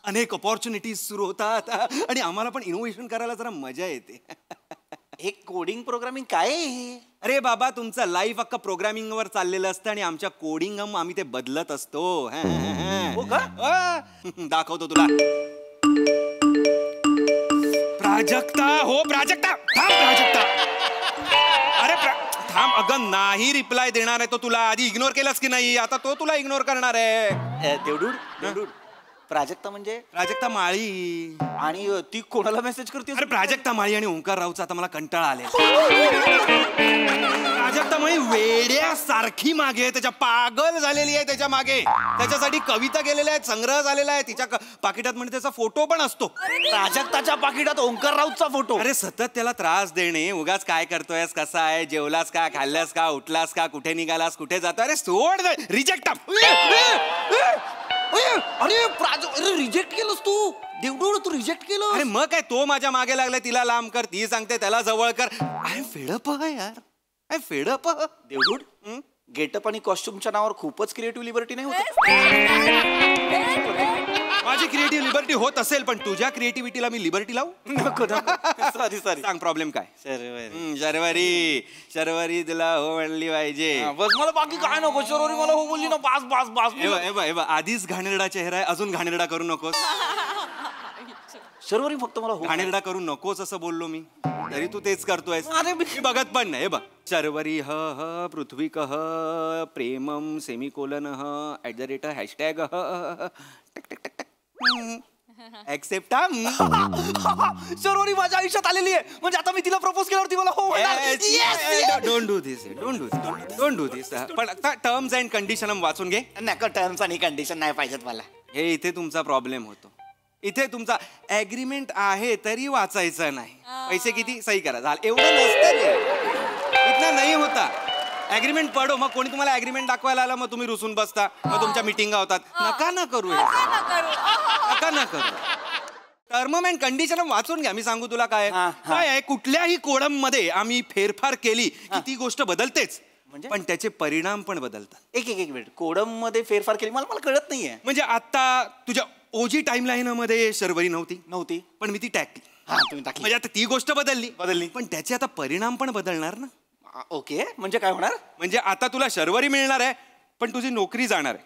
अनेक ऑपॉर्च्युनिटीज सुरू होतात आणि आम्हाला पण इनोव्हेशन करायला जरा मजा येते. हे कोडिंग प्रोग्रामिंग काय आहे? अरे बाबा, तुमचं लाईफ अख्खा प्रोग्रामिंग वर चाललेलं असतं आणि आमच्या कोडिंगम आम्ही ते बदलत असतो. हो का? दाखवतो तुला. प्राजक्ता, हो प्राजक्ता, थांब प्राजक्ता. अरे थांब. अगं नाही रिप्लाय देणार आहे तो तुला. आधी इग्नोर केलास की नाही? आता तो तुला इग्नोर करणार आहे. देवडूड देवडूड. प्राजक्ता म्हणजे? प्राजक्ता माळी. आणि ती कोणाला मेसेज करते? अरे प्राजक्ता माळी आणि ओंकार राऊचा आता मला कंटाळा आले. प्राजक्ता माळी वेड्यासारखी मागे, त्याच्या पागल झालेली आहे त्याच्या मागे. त्याच्यासाठी कविता गेलेल्या आहेत, संग्रह झालेला आहे. तिच्या पाकिटात म्हणजे त्याचा फोटो पण असतो. प्राजक्ताच्या पाकिटात ओंकार राऊतचा फोटो? अरे सतत त्याला त्रास देणे. उगाच काय करतोयस, कसा आहे, जेवलास का, खाल्लास का, उठलास का, कुठे निघालास, कुठे जातो. अरे सोड, रिजेक्ट. अरे रिजेक्ट केलंस तू देवडूड, तू रिजेक्ट केलं. अरे मग काय, तो माझ्या मागे लागलाय. तिला लांब कर, ती सांगते त्याला जवळ कर. आय फेडअप यार, आय फेडअप. देवडूड, गेटअप आणि कॉस्ट्युमच्या नावावर खूपच क्रिएटिव्ह लिबर्टी नाही होत? माझी क्रिएटिव्ह लिबर्टी होत असेल, पण तुझ्या क्रिएटिव्हिटीला मी लिबर्टी लावू नको. Sorry sorry. सांग प्रॉब्लेम काय? शर्वरी, शर्वरी तुला हो म्हणली पाहिजे. बस, मला बाकी काय नको. शर्वरी मला हो बोलली ना, बास बास बास. आधीच घाणेरडा चेहरा आहे, अजून घाणेरडा करू नकोस. शर्वरी फक्त मला हो. घाणेरडा करू नकोस असं बोललो मी, तरी तू तेच करतोयस. अरे मी बघत पण नाही. बघ, शर्वरी ह ह पृथ्वी कह Premam semicolon @ hashtag accept. Sharvari माझ्या आयुष्यात आलेली आहे, म्हणजे आता मी तिला प्रपोज केल्यावर ती मला हो म्हणणार. Don't do this, don't do this. पण आता टर्म्स अँड कंडिशन वाचून घे. नका, टर्म्स आणि कंडिशन नाही पाहिजेत मला. हे इथे तुमचा प्रॉब्लेम होतो. इथे तुमचा ऍग्रीमेंट आहे तरी वाचायचं नाही. पैसे किती, सही करा, झालं. एवढं नसतं रे, इथं नाही होता. ऍग्रीमेंट पडो, मग कोणी तुम्हाला ऍग्रीमेंट दाखवायला आला, मग तुम्ही रुसून बसता, मग तुमच्या मीटिंगा होतात. नका ना करू, नका ना करू. टर्म अँड कंडिशन वाचून घ्या. मी सांगू तुला काय काय आहे. कुठल्याही कोडम मध्ये आम्ही फेरफार केली की ती गोष्ट बदलतेच, पण त्याचे परिणाम पण बदलतात. एक मिनिट, कोडम मध्ये फेरफार केली मला कळत नाहीये. म्हणजे आता तुझ्या ओजी टाइमलाईन मध्ये शर्वरी नव्हती, पण मी ती टाकली. म्हणजे आता ती गोष्ट बदलली, पण त्याचे आता परिणाम पण बदलणार ना. ओके, म्हणजे काय होणार? म्हणजे आता तुला शर्वरी मिळणार आहे, पण तुझी नोकरी जाणार आहे.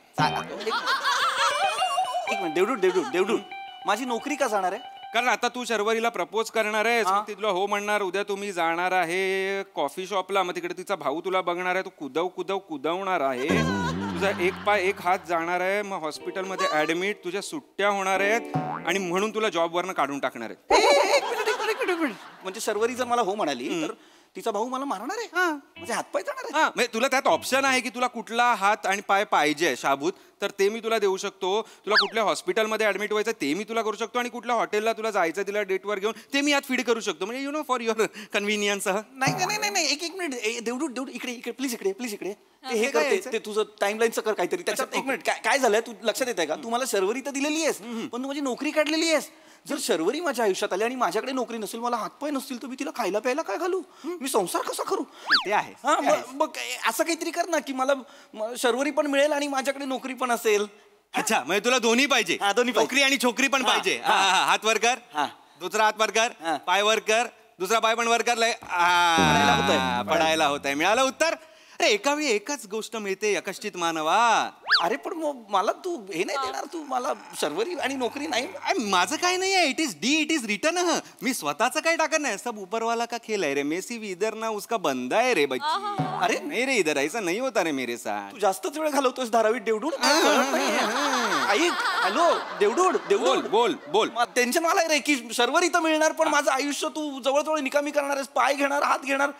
एक मिनिट, देवडूड, माझी नोकरी का जाणार आहे? कारण आता तू शर्वरीला प्रपोज करणार आहे, ती तुला हो म्हणणार. उद्या तुम्ही जाणार आहे कॉफी शॉपला, मग तिकडे तिचा भाऊ तुला बघणार आहे. तू कुदवणार आहे. तुझा एक पाय एक हात जाणार आहे. मग हॉस्पिटलमध्ये ऍडमिट, तुझ्या सुट्ट्या होणार आहेत आणि म्हणून तुला जॉबवरनं काढून टाकणार आहे. एक मिनिट. म्हणजे शर्वरी जर मला हो म्हणाली तर तिचा भाऊ मला मारणार आहे, म्हणजे हातपाय जाणार आहे. म्हणजे तुला त्यात ऑप्शन आहे की तुला कुठला हात आणि पाय पाहिजे शाबूत, तर ते मी तुला देऊ शकतो. तुला कुठल्या हॉस्पिटलमध्ये ऍडमिट व्हायचं ते मी तुला करू शकतो, आणि कुठल्या हॉटेलला तुला जायचं तिला डेटवर घेऊन ते मी यात फीड करू शकतो. म्हणजे you know, for your convenience. नाही, एक मिनिट. देवडूड इकडे प्लीज इकडे. हे करते ते तुझं टाइमलाईनचं कर काहीतरी त्याच्यात. एक मिनिट, काय झालंय तू लक्षात येत आहे का? तू मला शर्वरी तर दिलेली आहेस, पण तू माझी नोकरी काढलेली आहेस. जर शर्वरी माझ्या आयुष्यात आली आणि माझ्याकडे नोकरी नसेल, मला हातपाय नसतील, तर मी तिला खायला प्यायला काय घालू? मी संसार कसा करू? ते आहे. मग असं काहीतरी कर ना की मला शर्वरी पण मिळेल आणि माझ्याकडे नोकरी पण असेल. अच्छा, म्हणजे तुला दोन्ही पाहिजे, नोकरी आणि छोकरी पण पाहिजे. हात वर कर, दुसरा हात वर कर, पाय वर कर, दुसरा पाय पण वर कर. पडायला होत आहे. मिळालं उत्तर. अरे एका वेळी एकच गोष्ट मिळते यकश्चित मानवा. अरे पण मग मला तू हे नाही देणार, तू मला शर्वरी आणि नोकरी नाही. माझं काय नाही आहे, इट इज रिटर्न. मी स्वतःच काय टाकत नाही, सब ऊपरवाला का खेल है रे, मेसी भी इधर ना उसका बंदा है रे बच्ची. अरे नाही रे, इधर ऐसा नहीं होता रे मेरे साथ. तू जास्तच वेळ घालवतोस धारावीत देवडूड. ऐक, हॅलो देवडूड, देवडूड बोल बोल. टेन्शन मला रे की शर्वरी तर मिळणार, पण माझं आयुष्य तू जवळजवळ निकामी करणार आहेस, पाय घेणार, हात घेणार.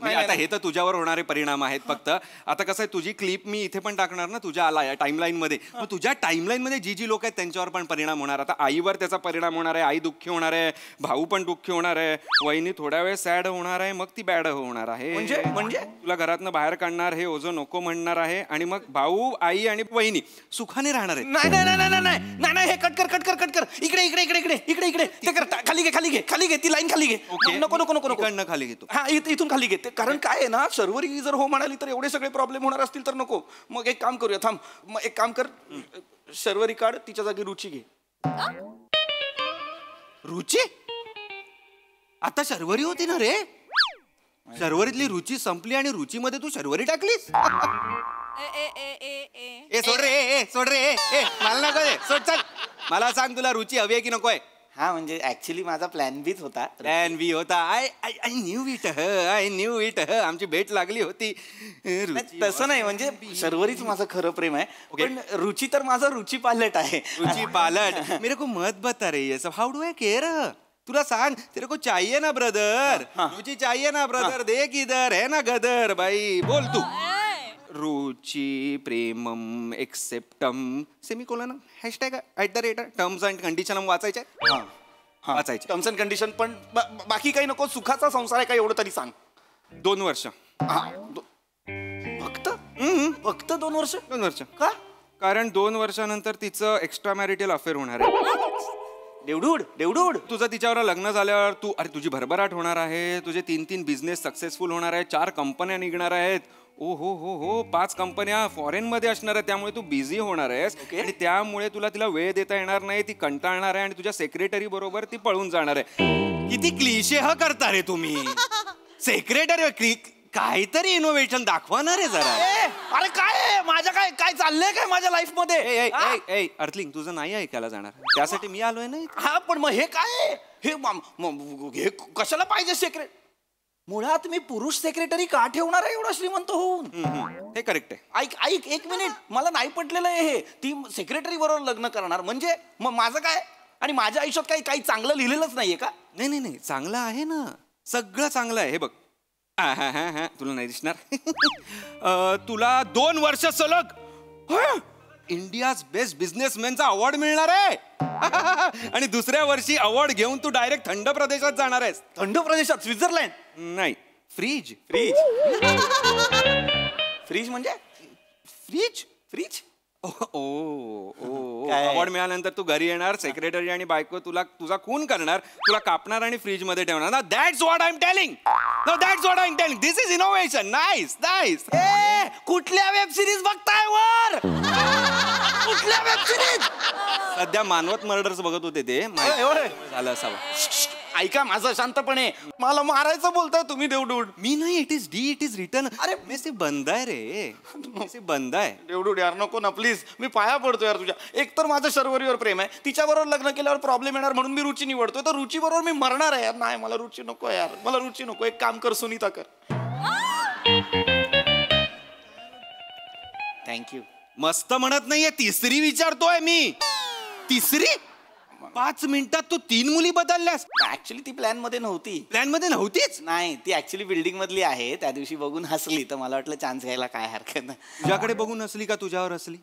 मी आता हे तर तुझ्यावर होणारे परिणाम आहेत फक्त. आता कसं आहे, तुझी क्लिप मी इथे पण टाकणार ना तुझ्या आला या टाइमलाईन मध्ये. मग तुझ्या टाइमलाईन मध्ये जी लोक आहेत त्यांच्यावर पण परिणाम होणार. आता आईवर त्याचा परिणाम होणार आहे, आई दुःखी होणार आहे, भाऊ पण दुःखी होणार आहे, वहिनी थोड्या वेळ सॅड होणार आहे, मग ती बॅड होणार आहे. म्हणजे तुला घरातनं बाहेर काढणार, हे ओझं नको म्हणणार आहे, आणि मग भाऊ, आई आणि वहिनी सुखाने राहणार आहेत. नाही नाही नाही नाही नाही नाही, हे कट कर कट कर कट कर. इकडे इकडे इकडे इकडे इकडे इकडे ते कर. खाली घे खाली घे खाली घे, ती लाईन खाली घे. नको नको नको नको, खाली घेतो. हा इथून खाली घे. कारण काय आहे ना, शर्वरी जर हो म्हणाली तर एवढे सगळे प्रॉब्लेम होणार असतील तर नको. मग एक काम करूया, थांब, मग एक काम कर, शर्वरी काढ, तिच्या जागी रुची घे. रुची आता शर्वरी होती ना रे, शर्वरीतली रुची संपली आणि रुचीमध्ये तू शर्वरी टाकलीस. सोड रे, सोड रे, मला नको रे, सोड, चल. मला सांग, तुला रुची हवी आहे की नको आहे? हा म्हणजे ऍक्च्युली माझा प्लॅन बीच होता. प्लॅन बी होता. I knew it, I knew it. आमची भेट लागली होती. तसं नाही, म्हणजे शर्वरीच माझं खरं प्रेम आहे, पण रुची तर माझा रुची पालट आहे. रुची पालट मेरे को मत बता रे ये सब, हाउ डू आई केयर. तुला सांग, तेरे को चाहिए ना ब्रदर, रुची चाहिए ना ब्रदर, देख इधर है ना गदर. बाई बोल तू. रुची प्रेमम एक्सेप्टम semicolon hashtag @ terms and condition वाचायचे. वाचायचे टर्म्स अँड कंडिशन. पण बाकी काही नको, सुखाचा संसार आहे का एवढं तरी सांग. 2 वर्ष फक्त फक्त 2 वर्ष. 2 वर्ष का? कारण 2 वर्षानंतर तिचं एक्स्ट्रा मॅरिटल अफेअर होणार आहे. देवडूड देवडूड, तुझं तिच्यावर लग्न झाल्यावर तू, अरे तुझी भरभराट होणार आहे, तुझे 3 बिझनेस सक्सेसफुल होणार आहे, 4 कंपन्या निघणार आहेत. ओ हो 5 कंपन्या फॉरेन मध्ये असणार आहे, त्यामुळे तू बिझी होणार आहेस. आणि त्यामुळे तुला तिला वेळ देता येणार नाही, ती कंटाळणार आहे आणि तुझ्या सेक्रेटरी बरोबर ती पळून जाणार आहे. किती क्लिशे करता रे तुम्ही. सेक्रेटरी काहीतरी इनोव्हेशन दाखवणार आहे जरा. अरे काय माझ्या काय काय चाललंय काय माझ्या लाईफ मध्ये. अर्थलिंग, तुझं नाही ऐकायला जाणार, त्यासाठी मी आलोय ना. हा पण मग हे काय, हे कशाला पाहिजे सेक्रेट. मुळात मी पुरुष सेक्रेटरी का ठेवणार आहे एवढा श्रीमंत होऊन. हे करेक्ट आहे. ऐक 1 मिनिट, मला नाही पटलेलं आहे हे. ती सेक्रेटरी बरोबर लग्न करणार म्हणजे मग माझं काय, आणि माझ्या आयुष्यात काही चांगलं लिहिलेलंच नाहीये का. नाही चांगलं आहे ना, सगळं चांगलं आहे. हे बघ, तुला नाही दिसणार. तुला 2 वर्ष सलग इंडियाज बेस्ट बिझनेसमॅनचा अवॉर्ड मिळणार आहे. आणि दुसऱ्या वर्षी अवॉर्ड घेऊन तू डायरेक्ट थंड प्रदेशात जाणार आहेस. थंड प्रदेशात? स्वित्झर्लंड नाही, फ्रीज. फ्रीज म्हणजे फ्रीज. अवॉर्ड मिळाल्यानंतर तू घरी येणार, सेक्रेटरी आणि बायको तुझा खून करणार, तुला कापणार आणि फ्रीज मध्ये ठेवणार. ना that's what I am telling. No that's what I am telling. This is innovation. Nice nice. कुठल्या वेब सिरीज बघताय वर? कुठल्या वेब सिरीज? सध्या मानवत मर्डर्स बघत होते ते, झालं असावं. ऐका माझं शांतपणे, मला मारायचं बोलताय तुम्ही देवडूड. मी नाही, इट इज रिटर्न. अरे मेसे बंद आहे रे, मेसे बंद आहे. देवडूड यार नको ना प्लीज, मी पाया पडतो यार तुझ्या. एक तर माझं शर्वरीवर प्रेम आहे, तिच्याबरोबर लग्न केल्यावर प्रॉब्लेम येणार म्हणून मी रुची निवडतोय, तर रुची बरोबर मी मरणार आहे यार. नाही मला रुची नको यार, मला रुची नको. एक काम कर, सुनीता कर. थँक्यू. मस्त म्हणत नाहीये, तिसरी विचारतोय मी. तिसरी? 5 मिनिटात तू 3 मुली बदलल्यास. ऍक्च्युली ती प्लॅन मध्ये नव्हती. प्लॅन मध्ये नव्हतीच? नाही, ती ऍक्च्युली बिल्डिंग मधली आहे. त्या दिवशी बघून हसली तर मला वाटलं चान्स घ्यायला काय हरकत नाही. तुझ्याकडे बघून हसली का तुझ्यावर हसली?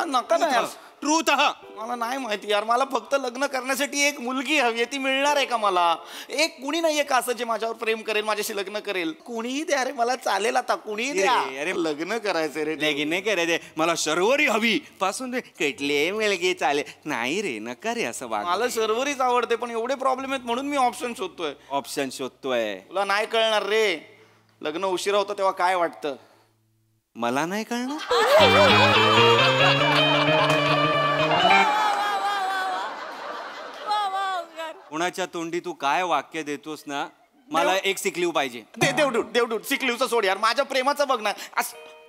नका ना यार. ट्रूथ. मला नाही माहिती यार, मला फक्त लग्न करण्यासाठी एक मुलगी हवी आहे. ती मिळणार आहे का मला? एक कुणी नाहीये का असं जे माझ्यावर प्रेम करेल, माझ्याशी लग्न करेल? कुणीही द्या रे, मला चालेल. आता कुणीही द्या. अरे लग्न करायचं रे. नाही करायचे, मला शर्वरी हवी पासून दे. कुठले मुलगी चालेल? नाही रे, नका रे असं वाग. मला शर्वरीच आवडते, पण एवढे प्रॉब्लेम आहेत म्हणून मी ऑप्शन शोधतोय. तुला नाही कळणार रे, लग्न उशिरा होतं तेव्हा काय वाटतं. मला नाही कळणार. कुणाच्या तोंडी तू काय वाक्य देतोस ना, मला एक सिकलीव पाहिजे. देवडूड सिकलीवचं सोड यार, माझ्या प्रेमाचं बघ ना.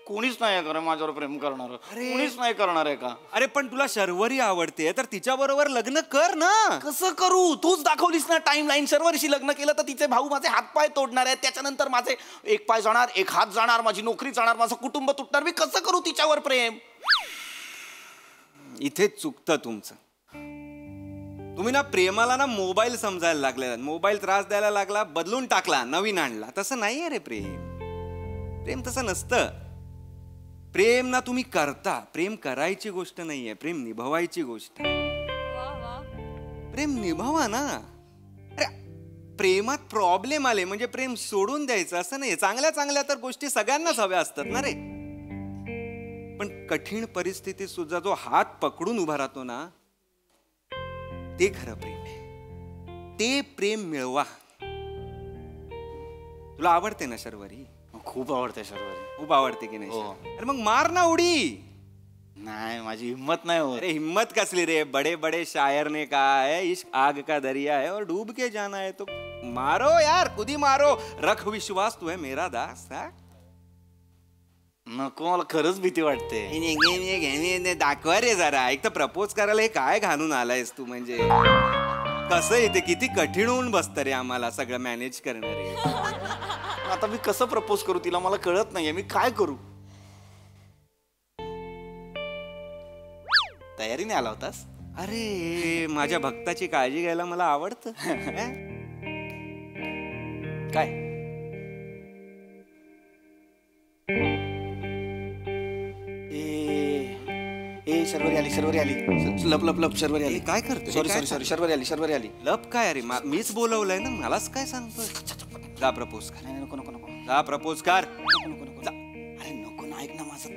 कोणीच नाही आहे माझ्यावर प्रेम करणार, कोणीच नाही करणार आहे का? अरे पण तुला शर्वरी आवडते तर तिच्या बरोबर लग्न कर ना. कसं करू? तूच दाखवलीस ना टाइम लाईन. शर्वरीशी लग्न केलं तर तिचे भाऊ माझे हातपाय तोडणार आहेत, त्याच्यानंतर माझे एक पाय जाणार, एक हात जाणार, माझी नोकरी जाणार, माझं कुटुंब तुटणार. मी कसं करू तिच्यावर प्रेम? इथेच चुकतं तुमचं. तुम्ही ना प्रेमाला ना मोबाईल समजायला लागले. मोबाईल त्रास द्यायला लागला, बदलून टाकला, नवीन आणला. तसं नाही आहे रे प्रेम. प्रेम तसं नसतं. प्रेम ना तुम्ही करता. प्रेम करायची गोष्ट नाहीये, प्रेम निभावायची गोष्ट. प्रेम निभावा ना. अरे प्रेमात प्रॉब्लेम आले म्हणजे प्रेम सोडून द्यायचं असं नाही. चांगल्या चांगल्या तर गोष्टी सगळ्यांनाच हव्या असतात ना रे. पण कठीण परिस्थितीत सुद्धा जो हात पकडून उभा राहतो ना, ते खरं प्रेम आहे. ते प्रेम मिळवा. तुला आवडते ना शर्वरी? खूप आवडते शर्वरी. खूप आवडते की नाही? अरे मग मार ना उडी. नाही, माझी हिम्मत नाही होत. अरे हिम्मत कसली रे? बड़े बड़े शायर ने कहा है इश्क आग का दरिया है और डूब के जाना है. तो मारो यार, खुदी मारो. रख विश्वास, तू है मेरा दास. नको, मला खरंच भीती वाटते. दाखवा रे जरा. एक तर प्रपोज करायला हे काय घालून आलायस तू? म्हणजे कसं येते, किती कठीण होऊन बसतं रे आम्हाला सगळं मॅनेज करणारे. आता मी कसं प्रपोज करू तिला? मला कळत नाहीये मी काय करू. तयारीने आला होतास? अरे माझ्या भक्ताची काळजी घ्यायला मला आवडतं. काय शर्वरी आली, शर्वरी आली. लप लप लप शर्वरी आली. काय करतो? सॉरी सॉरी सॉरी, शर्वरी आली, शर्वरी आली. लप काय? अरे मीच बोलवलंय ना, मलाच काय सांगतोय? जा प्रपोज कर. नाही, नको नको नको. जा प्रपोज कर. नको नको नको. अरे नको ना, ऐक ना माझं.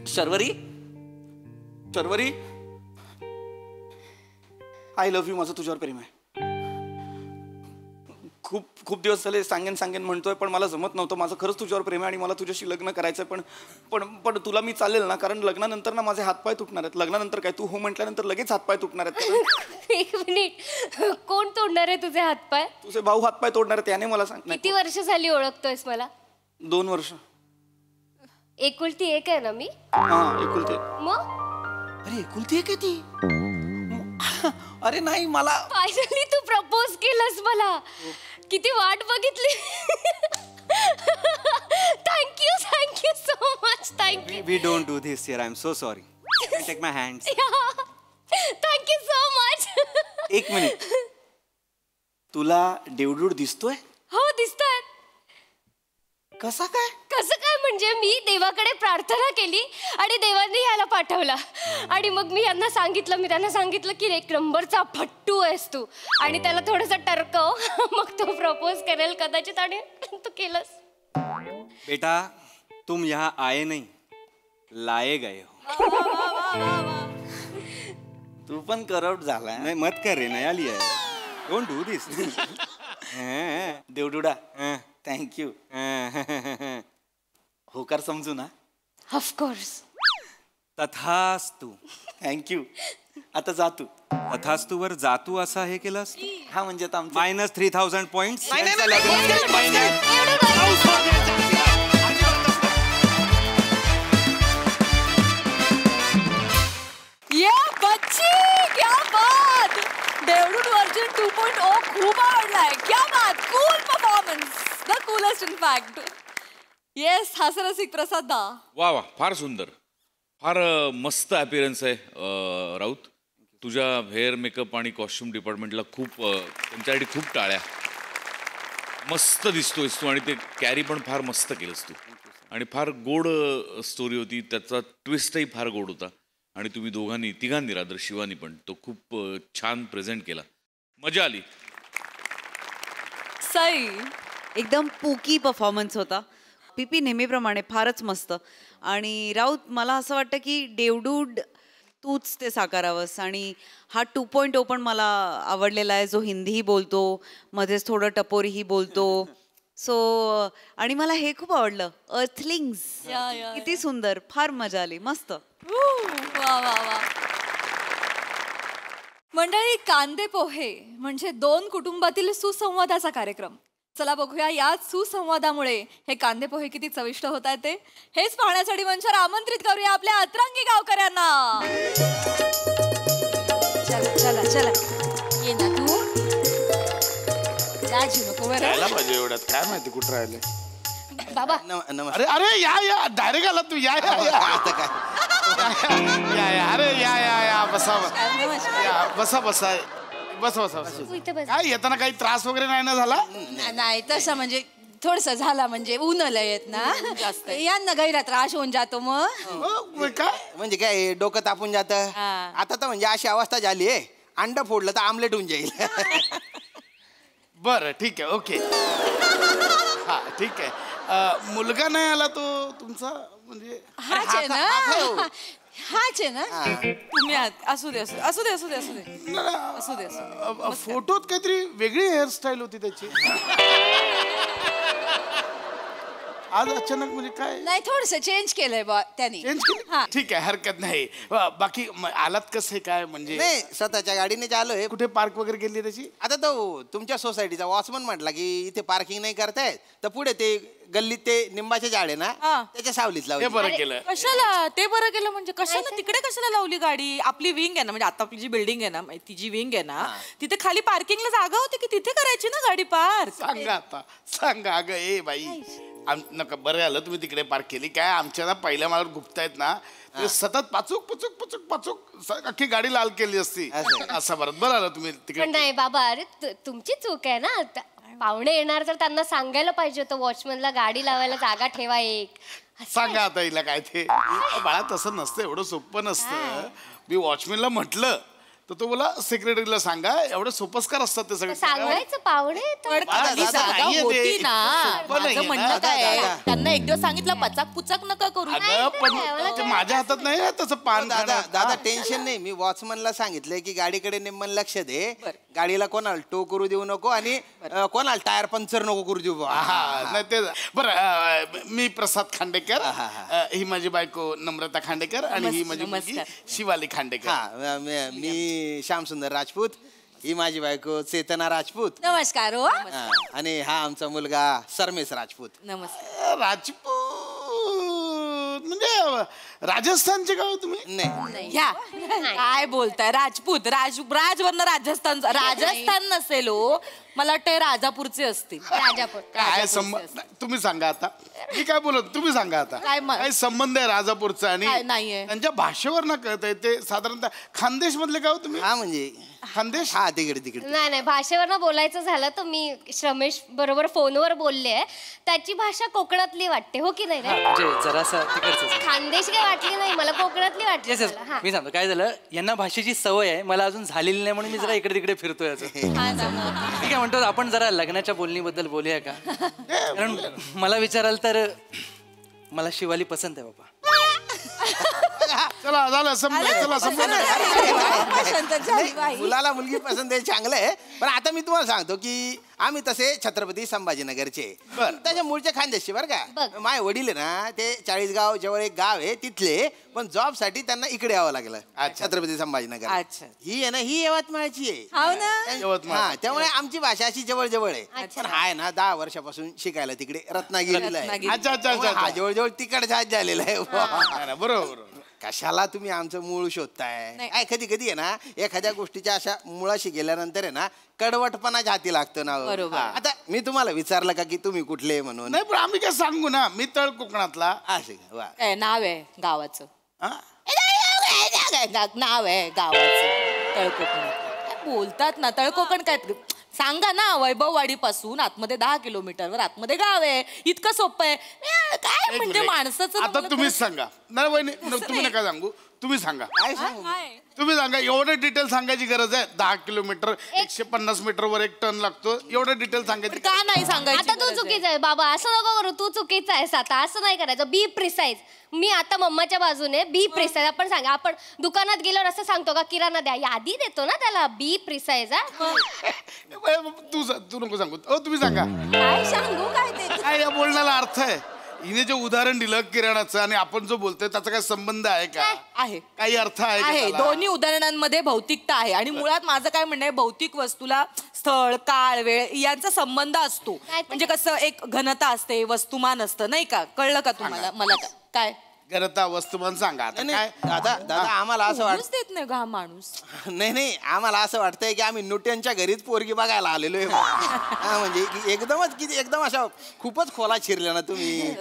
Sharvari, Sharvari, I love you. माझं तुझ्यावर प्रेम आहे. खूप खूप दिवस झाले सांगेन सांगेन म्हणतोय, पण मला जमत नव्हतं. माझं खरंच तुझ्यावर प्रेम आहे आणि मला तुझ्याशी लग्न करायचंय. पण पण पण तुला मी चालेल ना? कारण लग्नानंतर ना माझे हातपाय तुटणार आहेत. लग्नानंतर काय, तू हो म्हटल्यानंतर लगेच हातपाय तुटणार आहेत. एक मिनिट, कोण तोडणार आहे तुझे हातपाय? तुझे भाऊ हातपाय तोडणार आहेत. त्याने मला सांग. किती वर्ष झाली ओळखतोयस मला? 2 वर्ष. एकुलती एक आहे ना मी? हा, एकुलती. मग अरे एकुलती एक आहे ती? अरे नाही, मला फायनली तू प्रपोज केलंस मला. किती वाट बघितली. Thank you, thank you so much. Thank you. We don't do this here. I am so sorry. Take my hands. Thank you so much. एक मिनिट, तुला देवडूड दिसतोय? हो दिसतोय. कसा काय? कसं काय म्हणजे मी देवाकडे प्रार्थना केली आणि देवाने याला पाठवला. आणि मग मी त्यांना सांगितलं की एक नंबरचा फट्टू आहेस तू, आणि त्याला थोडंसं टरकव, मग तो प्रपोज करेल कदाचित, आणि तू केलंस. बेटा तुम यहाँ आए नहीं, लाए गए हो. तू पण करप्ट झालाय. नाही मत कर रे, नया लिया है. Don't do this. देवडुडा, थँक्यू. होकार समजू ना? ऑफकोर्स. तथास्तु. थँक्यू. आता जा तू. तथास्तु वर जातू असा हे केलंस? हा म्हणजे -3000 पॉइंट्स. ये बच्ची, क्या बात. देवडूड वर्जन 2.0 खूप आवडलाय. क्या बात. Cool performance. The coolest in fact. Yes, हास्यरसिक प्रसाद दा. वा वा, फार सुंदर, फार मस्त अपीअरन्स आहे राऊत. तुझ्या हेअर मेकअप आणि कॉस्ट्युम डिपार्टमेंटला खूप त्यांच्यासाठी खूप टाळ्या. मस्त दिसतोयस तू, आणि ते कॅरी पण फार मस्त केलंस तू. आणि फार गोड स्टोरी होती. त्याचा ट्विस्टही फार गोड होता. आणि तुम्ही तिघांनी रादर शिवानी पण तो खूप छान प्रेझेंट केला. मजा आली. सई, एकदम पुकी परफॉर्मन्स होता. पीपी नेहमीप्रमाणे फारच मस्त. आणि राऊत, मला असं वाटतं की देवडूड तूच ते साकारावंस. आणि हा 2.0 पण मला आवडलेला आहे, जो हिंदीही बोलतो, मध्येच थोडं टपोरीही बोलतो. सो आणि मला हे खूप आवडलं अर्थलिंग्स या, या, किती सुंदर, फार मजा आली, मस्त. वा वा वा. मंडळी, कांदे पोहे म्हणजे दोन कुटुंबातील सुसंवादाचा कार्यक्रम. चला बघूया या सुसंवादामुळे हे कांदे पोहे किती चविष्ट होत आहेत ते. हेच पाहण्यासाठी मंचावर आमंत्रित करूया आपल्या अतरंगी गावकऱ्यांना. चला चला चला, ये ना तू. लाजू नको बरं. यायला पाहिजे एवढ्यात, काय माहिती कुठं राहिले बाबा. अरे अरे या डायरेक्ट आला तू. या आता काय या अरे या बसा बसा बसा बसा बसा बसा. काय येताना काही त्रास वगैरे नाही ना झाला? नाही तसं म्हणजे थोडस झाला, म्हणजे ऊन येत ना यांना गैरा त्रास होऊन जातो. मग काय म्हणजे काय डोकं तापून जात. आता तर म्हणजे अशी अवस्था झाली आहे, अंड फोडलं तर आमलेट होऊन जाईल. बरं ठीक आहे, ओके. हा ठीक आहे. मुलगा नाही आला तो तुमचा, म्हणजे हाच आहे ना, हाच आहे ना. तुम्ही असू दे असू दे असू दे असू दे असू दे असू दे असू दे. फोटोत काहीतरी वेगळी हेअरस्टाईल होती त्याची. आज अचानक म्हणजे काय? नाही थोडस चेंज केलंय बा त्यांनी. चेंज केलं? ठीक आहे, हरकत नाही. बाकी आलात कसं काय? म्हणजे नाही, स्वतःच्या गाडीने आलोय. कुठे पार्क वगैरे केली त्याची? आता तो तुमच्या सोसायटीचा वॉचमन म्हटला की इथे पार्किंग नाही करतायत, तर पुढे ते गल्लीत ते निंबाचे झाड आहे ना, त्याच्या सावलीत लावली. बरं केलं. कशाला ते बरं केलं म्हणजे? कशाला तिकडे कशाला लावली गाडी? आपली विंग आहे ना, म्हणजे आता आपली जी बिल्डिंग आहे ना, ती जी विंग आहे ना, तिथे खाली पार्किंगला जागा होती की तिथे करायची ना गाडी पार्क. सांगा आता, सांगा. अगं ए बाई, नका, बरं आलं तुम्ही तिकडे पार्क केली. काय आमच्या ना पहिल्या माळावर गुप्तायत ना, ते सतत पाचूक पुचूक पुचूक पाचूक अख्खी गाडी लाल केली असती. असं बरं आलं तुम्ही तिकडे. नाही बाबा, अरे तुमची चूक आहे ना. पाहुणे येणार तर त्यांना सांगायला पाहिजे होतं वॉचमनला गाडी लावायला जागा ठेवा एक. सांगा आता हिला काय ते. बाळा तसं नसतं, एवढं सोपं नसतं. मी वॉचमॅनला म्हटलं तर तो बोला सेक्रेटरीला सांगा. एवढं सोपस्कार असतात ते सगळे. सांगायचं पाहुणे जागा होती ना. माझं म्हणणं काय, त्यांना एक दिवस सांगितलं पचाक पुचाक नका करू. पण ते माझ्या हातात नाही तसं पान. दादा टेन्शन नाही, मी वॉचमनला सांगितलंय की गाडीकडे नेमन लक्ष दे. गाडीला कोणाला टो करू देऊ नको आणि कोणाला टायर पंक्चर नको करू देऊ. नाही ते बरं. मी प्रसाद खांडेकर, ही माझी बायको नम्रता खांडेकर आणि ही माझी मुलगी शिवाली खांडेकर. मी श्यामसुंदर राजपूत, ही माझी बायको चेतना राजपूत. नमस्कार. हो. आणि हा आमचा मुलगा सरमेश राजपूत. नमस्कार. राजपूत म्हणजे राजस्थानचे गाव तुम्ही? नाही, ह्या काय बोलताय? राजपूत, राजवरनं राजस्थान नसेल हो. मला वाटतंय राजापूरचे असतील. राजापूर. काय संबंध? तुम्ही सांगा आता. मी काय बोलत, तुम्ही सांगा आता. काय संबंध आहे राजापूरचा? आणि नाहीये. त्यांच्या भाषेवर ना कळत आहे ते. साधारणतः खानदेश मधले गाव तुम्ही? हा म्हणजे खानदेश. हा तिकडे. नाही भाषेवर बोलायचं झालं तर मी श्रमेश बरोबर फोनवर बोलले. त्याची भाषा कोकणातली वाटते, हो की नाही? जरासा खानदेश काय वाटली नाही मला, कोकणातली वाटली. मी सांगतो काय झालं, यांना भाषेची सवय आहे, मला अजून झालेली नाही म्हणून मी जरा इकडे तिकडे फिरतोय. मी काय म्हणतो, आपण जरा लग्नाच्या बोलणीबद्दल बोलूया का? कारण मला विचाराल तर मला शिवाली पसंत आहे बाबा. चला झालं, मुलाला मुलगी पसंत आहे, चांगलं आहे. पण आता मी तुम्हाला सांगतो की आम्ही तसे छत्रपती संभाजीनगरचे, त्याच्या मूळचे खानदेशी बरं का. माझे वडील आहे ना, ते 40 गाव जवळ एक गाव आहे तिथले, पण जॉब साठी त्यांना इकडे यावं लागलं, छत्रपती संभाजीनगर. ही आहे ना, ही यवतमाळची आहे. हा, त्यामुळे आमची भाषा अशी जवळ जवळ आहे. पण हा आहे ना 10 वर्षापासून शिकायला तिकडे रत्नागिरीला आहे. हा जवळजवळ तिकडचा झालेला आहे. बरोबर. कशाला तुम्ही आमचं मूळ शोधताय? कधी कधी आहे ना, एखाद्या गोष्टीच्या अशा मुळाशी गेल्यानंतर आहे ना, कडवटपणाच्या हाती लागतं ना. आता मी तुम्हाला विचारलं का की तुम्ही कुठले म्हणून? नाही, पण आम्ही काय सांगू ना, मी तळ कोकणातला. नाव आहे गावाचं. नाव आहे गावाचं तळकोकण. बोलतात ना तळकोकण. काय सांगा ना, वैभववाडी पासून आतमध्ये 10 किलोमीटरवर आतमध्ये गाव आहे. इतकं सोपं आहे काय? म्हणजे माणसाचं. आता तुम्हीच सांगा. नाही वहिनी, तुम्ही नका सांगू. तुम्ही सांगा काय सांगू तुम्ही सांगा. एवढं डिटेल सांगायची गरज आहे? 10 किलोमीटर 150 मीटरवर 1 टन लागतो, एवढं डिटेल सांगायची का नाही सांगायची आता तू चुकीचा आहे बाबा, असं नको करू, तू चुकीचा आहेस आता, असं नाही करायचं. बी प्रिसाईज. मी आता मम्माच्या बाजूने बी प्रिसाईज. आपण सांगा, आपण दुकानात गेल्यावर असं सांगतो का किराणा द्या, यादी देतो ना त्याला, बी प्रिसाईज. तू नको सांगू. तुम्ही सांगा काय सांगू काय ते काय या बोलण्याला अर्थ आहे? हिने जे उदाहरण दिलं किराणाचं आणि आपण जो बोलतोय त्याचा काय संबंध आहे का? आहे काही अर्थ आहे का आहे. त्याला? दोन्ही उदाहरणांमध्ये भौतिकता आहे आणि मुळात माझं काय म्हणणं आहे, भौतिक वस्तूला स्थळ काळ वेळ यांचा संबंध असतो. म्हणजे कसं एक घनता असते, वस्तुमान असतं, नाही का? कळलं का तुम्हाला? मला काय घनता वस्तुमान सांगा आता काय? दादा आम्हाला असं वाटत देत नाही का माणूस? नाही आम्हाला असं वाटतंय की आम्ही न्यूटनच्या घरीच पोरगी बघायला आलेलो आहे. हा म्हणजे एकदमच किती एकदम अशा खूपच खोला शिरल्या ना तुम्ही.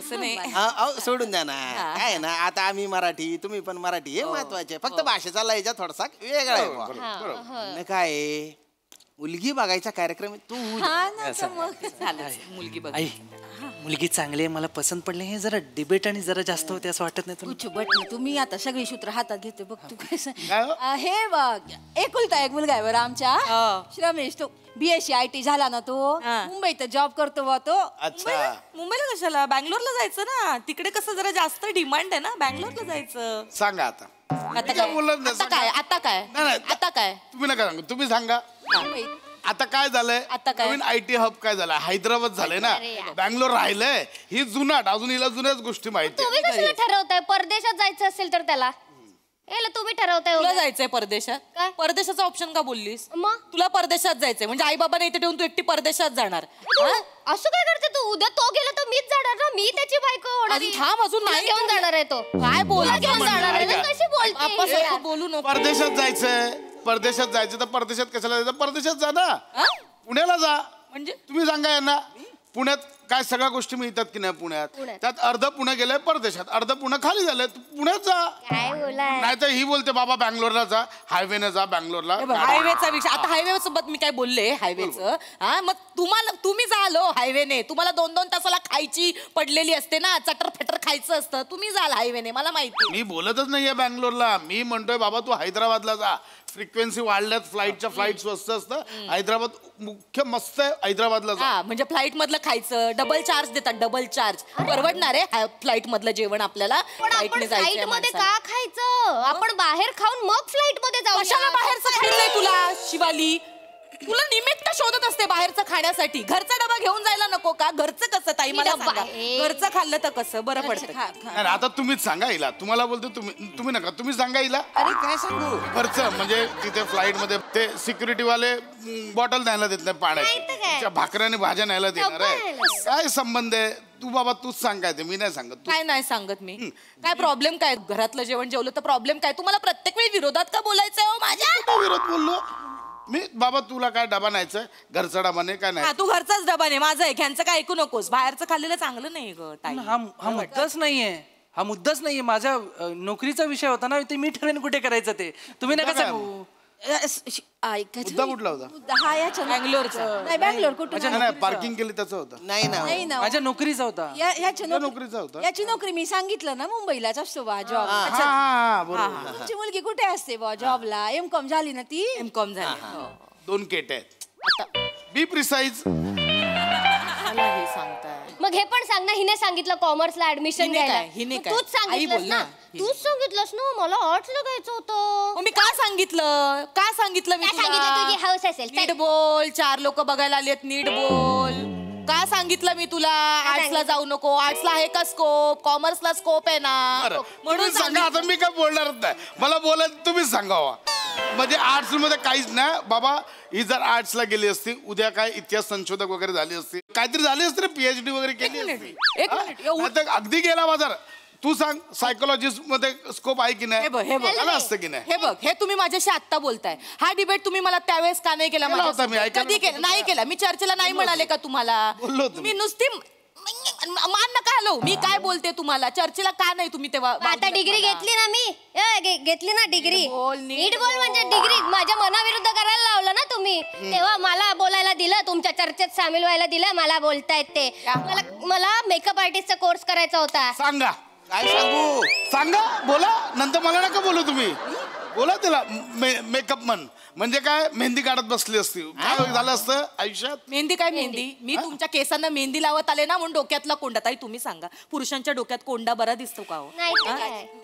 सोडून द्या ना. काय ना आता आम्ही मराठी, तुम्ही पण मराठी, हे महत्वाचे. फक्त भाषेचा लयचा थोडासा वेगळा आहे. काय मुलगी बघायचा कार्यक्रम तू मुलगी बघ. आई मुलगी चांगली आहे, मला पसंत पडली. हे जरा डिबेट आणि जरा जास्त होते असं वाटत नाही तुला? तुम्ही आता सगळी सूत्र हातात घेते बघ तू काय हे बघ एकुलता एक मुलगा आहे बरं आमच्या श्रमेश. तो BSc IT झाला ना, तो मुंबईत जॉब करतो बा तो. अच्छा मुंबईला कशाला? बँगलोरला जायचं ना, तिकडे कसं जरा जास्त डिमांड आहे ना, बँगलोरला जायचं. सांगा आता. आता काय आता काय आता काय तुम्ही नका सांगू, तुम्ही सांगा. आता काय झालंय? आता काय? नवीन IT हब काय झालं? हैदराबाद झालंय ना, बँगलोर राहिलंय. ही जुनाट, अजून हिला जुन्याच गोष्टी माहिती. तुम्ही कशाला ठरवताय? परदेशात जायचं असेल तर त्याला तुम्ही ठरवताय. तुला जायचंय परदेशात? परदेशाचा ऑप्शन का बोललीस? मग तुला परदेशात जायचंय म्हणजे आई बाबाने इथे ठेवून तू एकटी परदेशात जाणार? असं काय करते तू? उद्या तो गेला तर मीच जाणार ना, मी त्याची बायको होणार. थांब, अजून नाही घेऊन जाणार आहे तो. काय बोल घेऊन जाणार आहे? कशी बोलते? बोलू नको. परदेशात जायचंय, परदेशात जायचं तर परदेशात कशाला जायचं? परदेशात जा ना, पुण्याला जा. म्हणजे तुम्ही सांगा यांना, पुण्यात काय सगळ्या गोष्टी मिळतात की नाही? पुण्यात त्यात अर्ध पुणे गेलंय परदेशात, अर्ध पुणे खाली झालंय. पुण्यात जा. नाही तर ही बोलते बाबा बँगलोरला जा, हायवेने जा बँगलोरला. हायवेचा विषय आता, हायवे सोबत मी काय बोलले हायवेचं? हा मग तुम्ही जालो हायवेने, तुम्हाला 2-2 तासाला खायची पडलेली असते ना, चटर फेटर खायचं असतं, तुम्ही जाल हायवेने, मला माहिती. मी बोलतच नाहीये बँगलोरला, मी म्हणतोय बाबा तू हैदराबादला जा. फ्रिक्वेन्सी वाढल्यात, फ्लाईट स्वस्त असतं. हैदराबाद मुख्य मस्त आहे, हैदराबादला जा. म्हणजे फ्लाईट मधलं खायचं, डबल चार्ज देतात, डबल चार्ज. परवडणार आहे फ्लाईट मधलं जेवण आपल्याला? फ्लाईट मध्ये का खायचं? आपण बाहेर खाऊन मग फ्लाईट मध्ये जाऊ. कशाला बाहेरचं खायचंय तुला शिवाली? तुला निमित्त शोधत असते बाहेरचं खाण्यासाठी. घरचा डबा घेऊन जायला नको का? घरचं कसं ताई मला सांगा, घरचं खाल्लं तर कसं बरं पडतं? आता तुम्हीच सांगा हिला. तुम्हाला बोलतो तुम्ही नका, तुम्ही सांगा हिला. अरे काय सांगू? घरचं म्हणजे तिथे फ्लाईट मध्ये ते सिक्युरिटी वाले बॉटल न्यायला देत नाही पाण्याची, भाकऱ्याने भाज्या न्यायला देणार आहे. काय संबंध आहे? तू बाबा तूच सांग काय ते, मी नाही सांगत. काय नाही सांगत मी? काय प्रॉब्लेम काय? घरातलं जेवण जेवलं तर प्रॉब्लेम काय? तुम्हाला प्रत्येक वेळी विरोधात का बोलायचंय हो माझ्या? विरोध बोललो मी? बाबा तुला काय डबा न्यायचं? घरचा डबा नाही काय नाही? तू घरचाच डबा नाही, माझं आहे. ह्यांचं काय ऐकू नकोस, बाहेरचं खाल्लेलं चांगलं नाही ग ताई. हा मुद्दाच नाहीये, हा मुद्दाच नाहीये. माझ्या नोकरीचा विषय होता ना, ते मी ठरेन कुठे करायचं ते. तुम्ही नका सांगू. मुद्दा कुठला होता? हा याच्या बँगलोरचा. नाही बँगलोर कुठं? नाही पार्किंग केली त्याचा होता. नाही ना, माझ्या नोकरीचा होता. नोकरीचा होता. याची नोकरी मी सांगितलं ना, मुंबईलाच असतो बा जॉब. बरोबर. तुमची मुलगी कुठे असते बा जॉबला? M.Com झाली ना ती? M.Com झाली. 2 केट आहेत. बी प्रिसाईज. हे सांगताय मग हे पण सांग ना, हिने सांगितलं कॉमर्सला ऍडमिशन घ्यायला. हिने काय? तूच सांगितलंस ना, तूच सांगितलंस ना मला आर्ट्सला घ्यायचं होतं. मी काय सांगितलं? काय सांगितलं मी? सांगितलं तुझी हाऊस असेल. नीट बोल, 4 लोक बघायला आलेत, नीट बोल. काय सांगितलं मी तुला? आर्ट्सला जाऊ नको. आर्ट्सला आहे का स्कोप? कॉमर्सला स्कोप आहे ना, म्हणून सांगा. आता मी काय बोलणारच नाही, मला बोलायला तुम्हीच सांगावा. म्हणजे आर्ट्स मध्ये काहीच नाही बाबा. ही जर आर्ट्सला गेली असती, उद्या काय इतिहास संशोधक वगैरे झाली असती, काहीतरी झाली असते, PhD वगैरे केली असती. अगदी गेला बाजार. तू सांग, सायकोलॉजिस्ट मध्ये स्कोप आहे की नाही? असतं की नाही? हे बघ, हे तुम्ही माझ्याशी आत्ता बोलताय. हा डिबेट तुम्ही मला त्यावेळेस का नाही केला? कधी केला? नाही केला. मी चर्चेला नाही म्हणाले का तुम्हाला? मी नुसती मान नका हलवू. मी काय बोलते तुम्हाला? चर्चेला का नाही तुम्ही तेव्हा? आता डिग्री घेतली ना मी, घेतली ना डिग्री. नीट बोल म्हणजे डिग्री माझ्या मनाविरुद्ध करायला लावलं ना तुम्ही. तेव्हा मला बोलायला दिलं, तुमच्या चर्चेत सामील व्हायला दिलं. मला बोलतायत ते. मला मेकअप आर्टिस्टचा कोर्स करायचा होता. सांगा काय सांगू? सांगा, बोला, नंतर मला नका बोलू तुम्ही. बोला त्याला मेकअप म्हणजे काय, मेहंदी काढत बसली असती, काय झालं असतं आयुष्यात? मेहंदी काय मेहंदी? मी तुमच्या केसांना मेहंदी लावत आले ना म्हणून डोक्यातला कोंडा. ताई तुम्ही सांगा, पुरुषांच्या डोक्यात कोंडा बरा दिसतो का हो?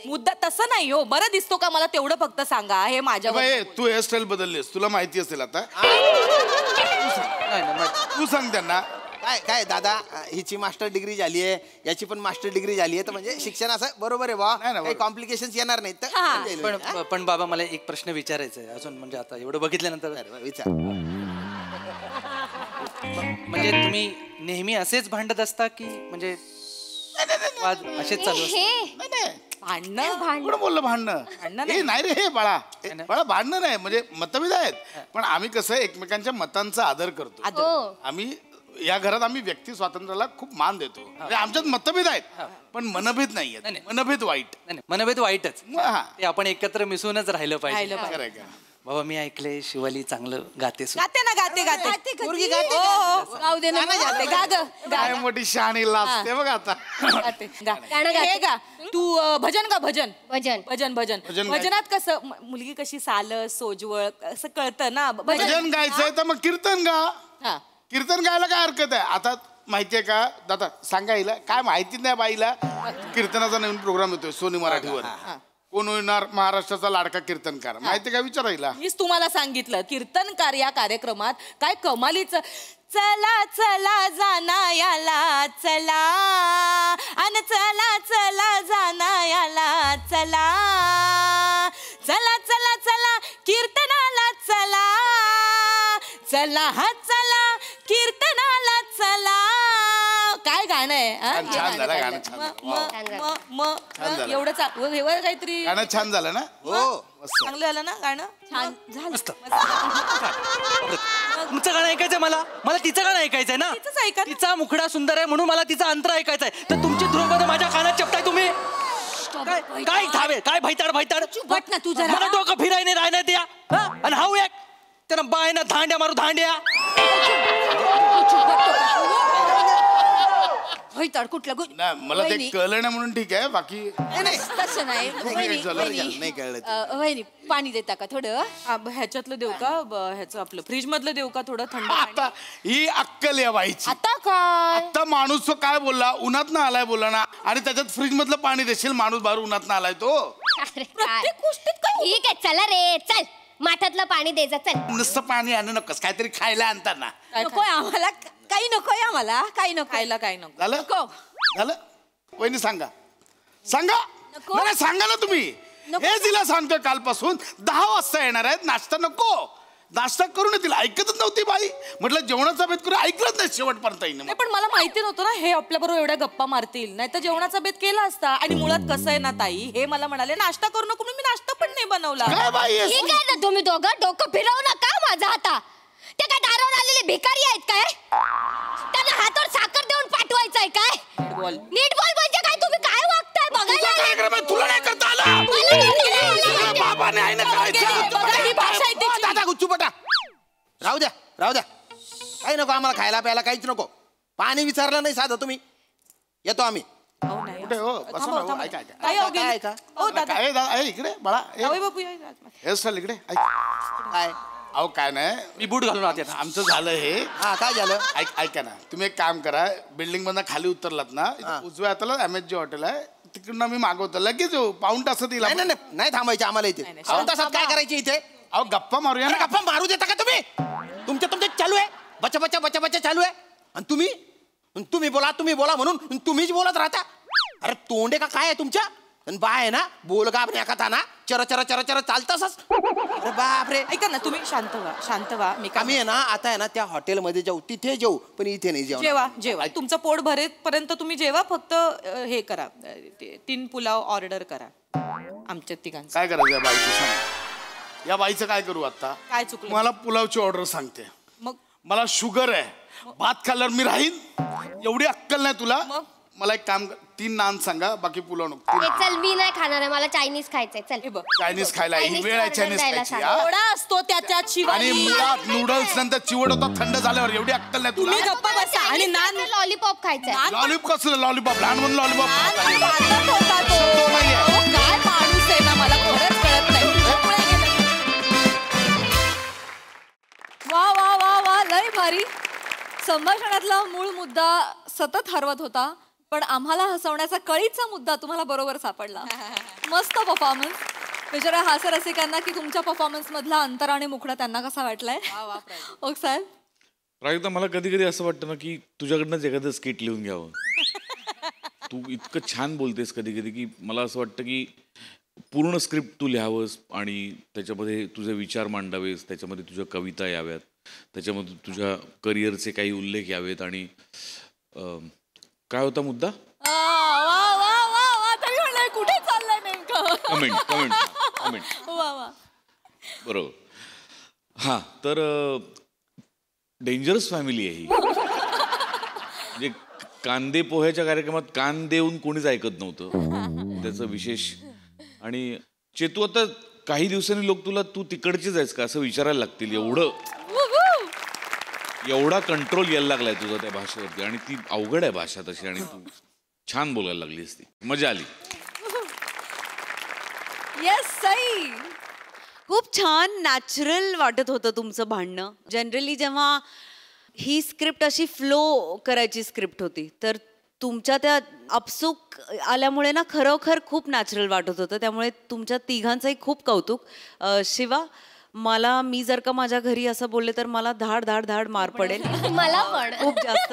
मुद्दा तसं नाही हो, बरं दिसतो का मला तेवढं फक्त सांगा. हे माझ्या तू हेअरस्टाईल बदललीस, तुला माहिती असेल आता. तू सांग त्यांना. काय काय दादा, हिची मास्टर डिग्री झाली आहे, याची पण मास्टर डिग्री झाली आहे, तर म्हणजे शिक्षण असं बरोबर आहे बा, काही कॉम्प्लिकेशन येणार नाहीत तर. पण बाबा मला एक प्रश्न विचारायचा आहे अजून, म्हणजे आता एवढं बघितल्यानंतर विचार. म्हणजे तुम्ही नेहमी असेच भांडत असता की म्हणजे वाद असेच चालू असतात? भांडणं बोललं, भांडणं हे नाही रे, हे बाळा भांडणं नाही, म्हणजे मतभेद आहेत, पण आम्ही कसं एकमेकांच्या मतांचा आदर करतो. आम्ही या घरात आम्ही व्यक्ती स्वातंत्र्याला खूप मान देतो. आमच्यात मतभेद आहेत पण मनभेद नाही आहेत. मनभेद वाईट, मनभेद वाईटच, ते आपण एकत्र मिसळूनच राहिलं पाहिजे. बाबा मी ऐकलंय शिवाली चांगलं गाते. गाते ना, गाते गाऊ दे ना, काय मोठी शहाणी लाजते बघ आता. हे गा तू भजन गा, भजन भजन भजन भजन भजनात कसं मुलगी कशी सालस सोजवळ असं कळतं ना. भजन गायचंय तर मग कीर्तन गा. कीर्तन गायला काय हरकत आहे? आता माहितीये का दादा, सांगा हिला, काय माहिती नाही बाईला. कीर्तनाचा नवीन प्रोग्राम येतोय सोनी मराठीवर. कोण होणार महाराष्ट्राचा लाडका कीर्तनकार, माहिती का? विचारायला मीच तुम्हाला सांगितलं, कीर्तनकार या कार्यक्रमात काय कमालीचं. चला चला जानायाला चला, अन चला चला जानायाला चला, चला चला चला कीर्तनाला चला, चला हा चला कीर्तनाला चला. काय गाणं आहे? छान झालं गाणं, एवढं काहीतरी गाणं छान झालं ना? हो चांगलं झालं ना गाणं, छान झालं. तुमचं गाणं ऐकायचंय मला, तिचं गाणं ऐकायचंय ना. तिचा मुखडा सुंदर आहे म्हणून मला तिचा अंतर ऐकायचंय, तर तुमची ध्रुवपद माझ्या कानात चपताय तुम्ही. काय धावे, काय भैताड मला डोकं फिरायने राहण्यात द्या. आणि हाऊ एक त्यानं बायना धांड्या मारू, धांड्या. मला ते कळलं नाही म्हणून ठीक आहे, बाकी तसं नाही. नाही कळलं. वहिनी पाणी देता का थोडं? ह्याच्यातलं देऊ का, ह्याचं आपलं फ्रीज मधलं देऊ का थोडं थंड? आता ही अक्कल या बाईची. आता काय, आता माणूस तो काय बोलला, उन्हात ना आलाय बोलला ना, आणि त्याच्यात फ्रीज मधलं पाणी देशील. माणूस बाहेर उन्हात ना आलाय तो. प्रत्येक गोष्टीत ठीक आहे, चला रे, चल माठातलं पाणी द्यायचं. चल, नुसतं पाणी आणू नकोस, काहीतरी खायला आणताना. नकोय आम्हाला, काही नकोय आम्हाला, काही नको खायला, काही नको. झालं वहिनी, सांगा मला, सांगा ना तुम्ही. हे तिला सांगतोय कालपासून 10 वाजता येणार आहेत, नाश्ता नको. नाश्ता करून तिला ऐकतच नव्हती बाई. म्हटलं जेवणाचा बेत करून ऐकलंच नाही शेवटपर्यंत. पण मला माहिती नव्हतं ना हे आपल्या बरोबर एवढ्या गप्पा मारतील, नाही तर जेवणाचा बेत केला असता. आणि मुळात कसं आहे ना ताई, हे मला म्हणाले नाश्ता करू नको, मी नाश्ता पण नाही बनवला. ठीक आहे ना, तुम्ही दोघं डोकं फिरवू नका माझा हाता. ते काय दारावर आलेले भिकारी आहेत काय? त्यांना हातावर साखर देऊन पाठवायचंय काय? नीट बोल म्हणजे काय? तुम्ही काय वागताय बघायला? तुला नाही करता आलं. बाबाने आहे ना दादा गुच्चूपटा, राहू द्या काही नको आम्हाला, खायला प्यायला काहीच नको. पाणी विचारलं नाही साधं तुम्ही. येतो आम्ही. कुठे हो? इकडे बाळा, हेअरस्टाईल इकडे. काय अहो काय नाही, मी बूट घालून आते. आमचं झालं हे. काय झालं? ऐका ना, तुम्ही एक काम करा, बिल्डिंग मधनं खाली उतरलात ना, उजव्या हाताला MSG हॉटेल आहे, तिकडनं मी मागवतो लगेच. पाऊण तासात येईल. नाही थांबायचे आम्हाला इथे. पाऊण तासात काय करायचे इथे? अहो गप्पा मारूया ना. गप्पा मारू देता का तुम्ही? तुमचे चालू आहे, बच्चा चालू आहे. आणि तुम्ही बोला म्हणून तुम्हीच बोलत राहता. अरे तोंडे का काय आहे तुमच्या? बाय आहे ना, बोल का आपण एखादा ना, चर चालताच. अरे बापरे. ऐका ना, तुम्ही शांत व्हा. आम्ही आहे ना, आता आहे ना त्या हॉटेलमध्ये जाऊ, तिथे जाऊ, पण इथे नाही जाऊ. जेवा तुमचं पोट भरेपर्यंत तुम्ही जेवा. फक्त हे करा, 3 पुलाव ऑर्डर करा आमच्या तिघांचं. काय करायचं या बाईचं सांग. या बाईचं काय करू आता? काय चुकलं? मला पुलावची ऑर्डर सांगते. मग मला शुगर आहे, भात खाल्ल्यावर मी राहीन, एवढी अक्कल नाही तुला. मला एक काम, 3 नान सांगा, बाकी पुलाव नको. चल, मी नाही खाणार आहे, मला चायनीज खायचंय. चल, चायनीज खायला ही वेळ आहे, चायनीज खायची. थोडा असतो त्याच्यात शिवाय. आणि मुळात नूडल्स नंतर चिवड होता थंड झाल्यावर, एवढी अक्कल नाही तुला. तुम्ही गप्पा बसा. आणि नान लॉलीपॉप खायचा. लॉलीपॉप कसलं लॉलीपॉप? लहान म्हणून लॉलीपॉप काय माणूस आहे ना, मला खरंच कळत नाही. वा वा वा वा, लय भारी. संभाषणातला मूळ मुद्दा सतत हरवत होता, पण आम्हाला हसवण्याचा कळीचा मुद्दा तुम्हाला बरोबर सापडला. मस्त परफॉर्मन्स. विचारा हास्य रसिकांना की तुमच्या परफॉर्मन्स मधला अंतर आणि मुखडा त्यांना कसा वाटलाय. ओक साहेब. प्राजक्ता, मला कधी कधी असं वाटतं ना की तुझ्याकडनंच एखादं स्किट लिहून घ्यावं. तू इतकं छान बोलतेस कधी कधी की मला असं वाटतं की पूर्ण स्क्रिप्ट तू लिहावंस आणि त्याच्यामध्ये तुझे विचार मांडावेस, त्याच्यामध्ये तुझ्या कविता याव्यात, त्याच्यामध्ये तुझ्या करिअरचे काही उल्लेख यावेत. आणि काय होता मुद्दा? कुठे चाललंय नेमकं? कमेंट. वा वा, बरोबर. हा, तर डेंजरस फॅमिली आहे ही. म्हणजे कांदे पोह्याच्या कार्यक्रमात कान देऊन कोणीच ऐकत नव्हतं, त्याचं विशेष. आणि चेतू, आता काही दिवसांनी लोक तुला तू तिकडचीच आहेस का असं विचारायला लागतील. एवढा कंट्रोल यायला लागलाय तुझा त्या भाषेवरती. आणि ती अवघड आहे भाषा तशी, आणि तू छान बोलायला लागलीस. ती मजा आली. येस सई. खूप छान नॅचरल वाटत होतं तुमचं भांडणं. जनरली जेव्हा ही स्क्रिप्ट अशी फ्लो करायची स्क्रिप्ट होती, तर तुमच्या त्या अपसूक आल्यामुळे ना खरोखर खूप नॅचरल वाटत होतं. त्यामुळे तुमच्या तिघांचंही खूप कौतुक. शिवा, मी जर का माझ्या घरी असं बोलले तर मला धाड धाड धाड मार पडेल. मला पण खूप जास्त.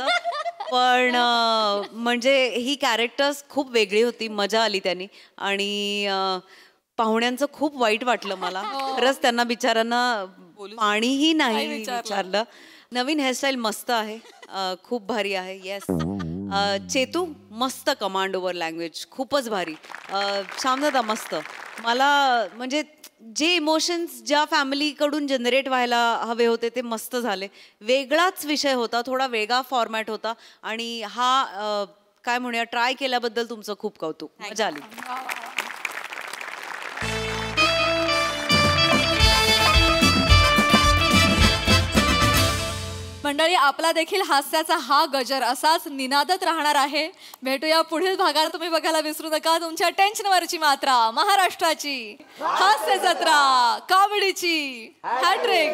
पण म्हणजे ही कॅरेक्टर्स खूप वेगळी होती, मजा आली त्यांनी. आणि पाहुण्यांचं खूप वाईट वाटलं मला. खरंच त्यांना बिचारांना पाणीही नाही विचारलं. नवीन हेअरस्टाईल मस्त आहे, खूप भारी आहे. येस. चेतू, मस्त कमांड ओव्हर लँग्वेज, खूपच भारी. शांतता मस्त. मला म्हणजे जे इमोशन्स ज्या फॅमिलीकडून जनरेट व्हायला हवे होते ते मस्त झाले. वेगळाच विषय होता, थोडा वेगळा फॉर्मॅट होता. आणि हा काय म्हणूया, ट्राय केल्याबद्दल तुमचं खूप कौतुक. मजा आली. मंडळी, आपला देखील हास्याचा हा गजर असाच निनादत राहणार आहे. भेटूया पुढील भागात. तुम्ही बघायला विसरू नका तुमच्या टेन्शनवरची मात्रा, महाराष्ट्राची हास्य जत्रा, कॉमेडीची हॅट्रिक.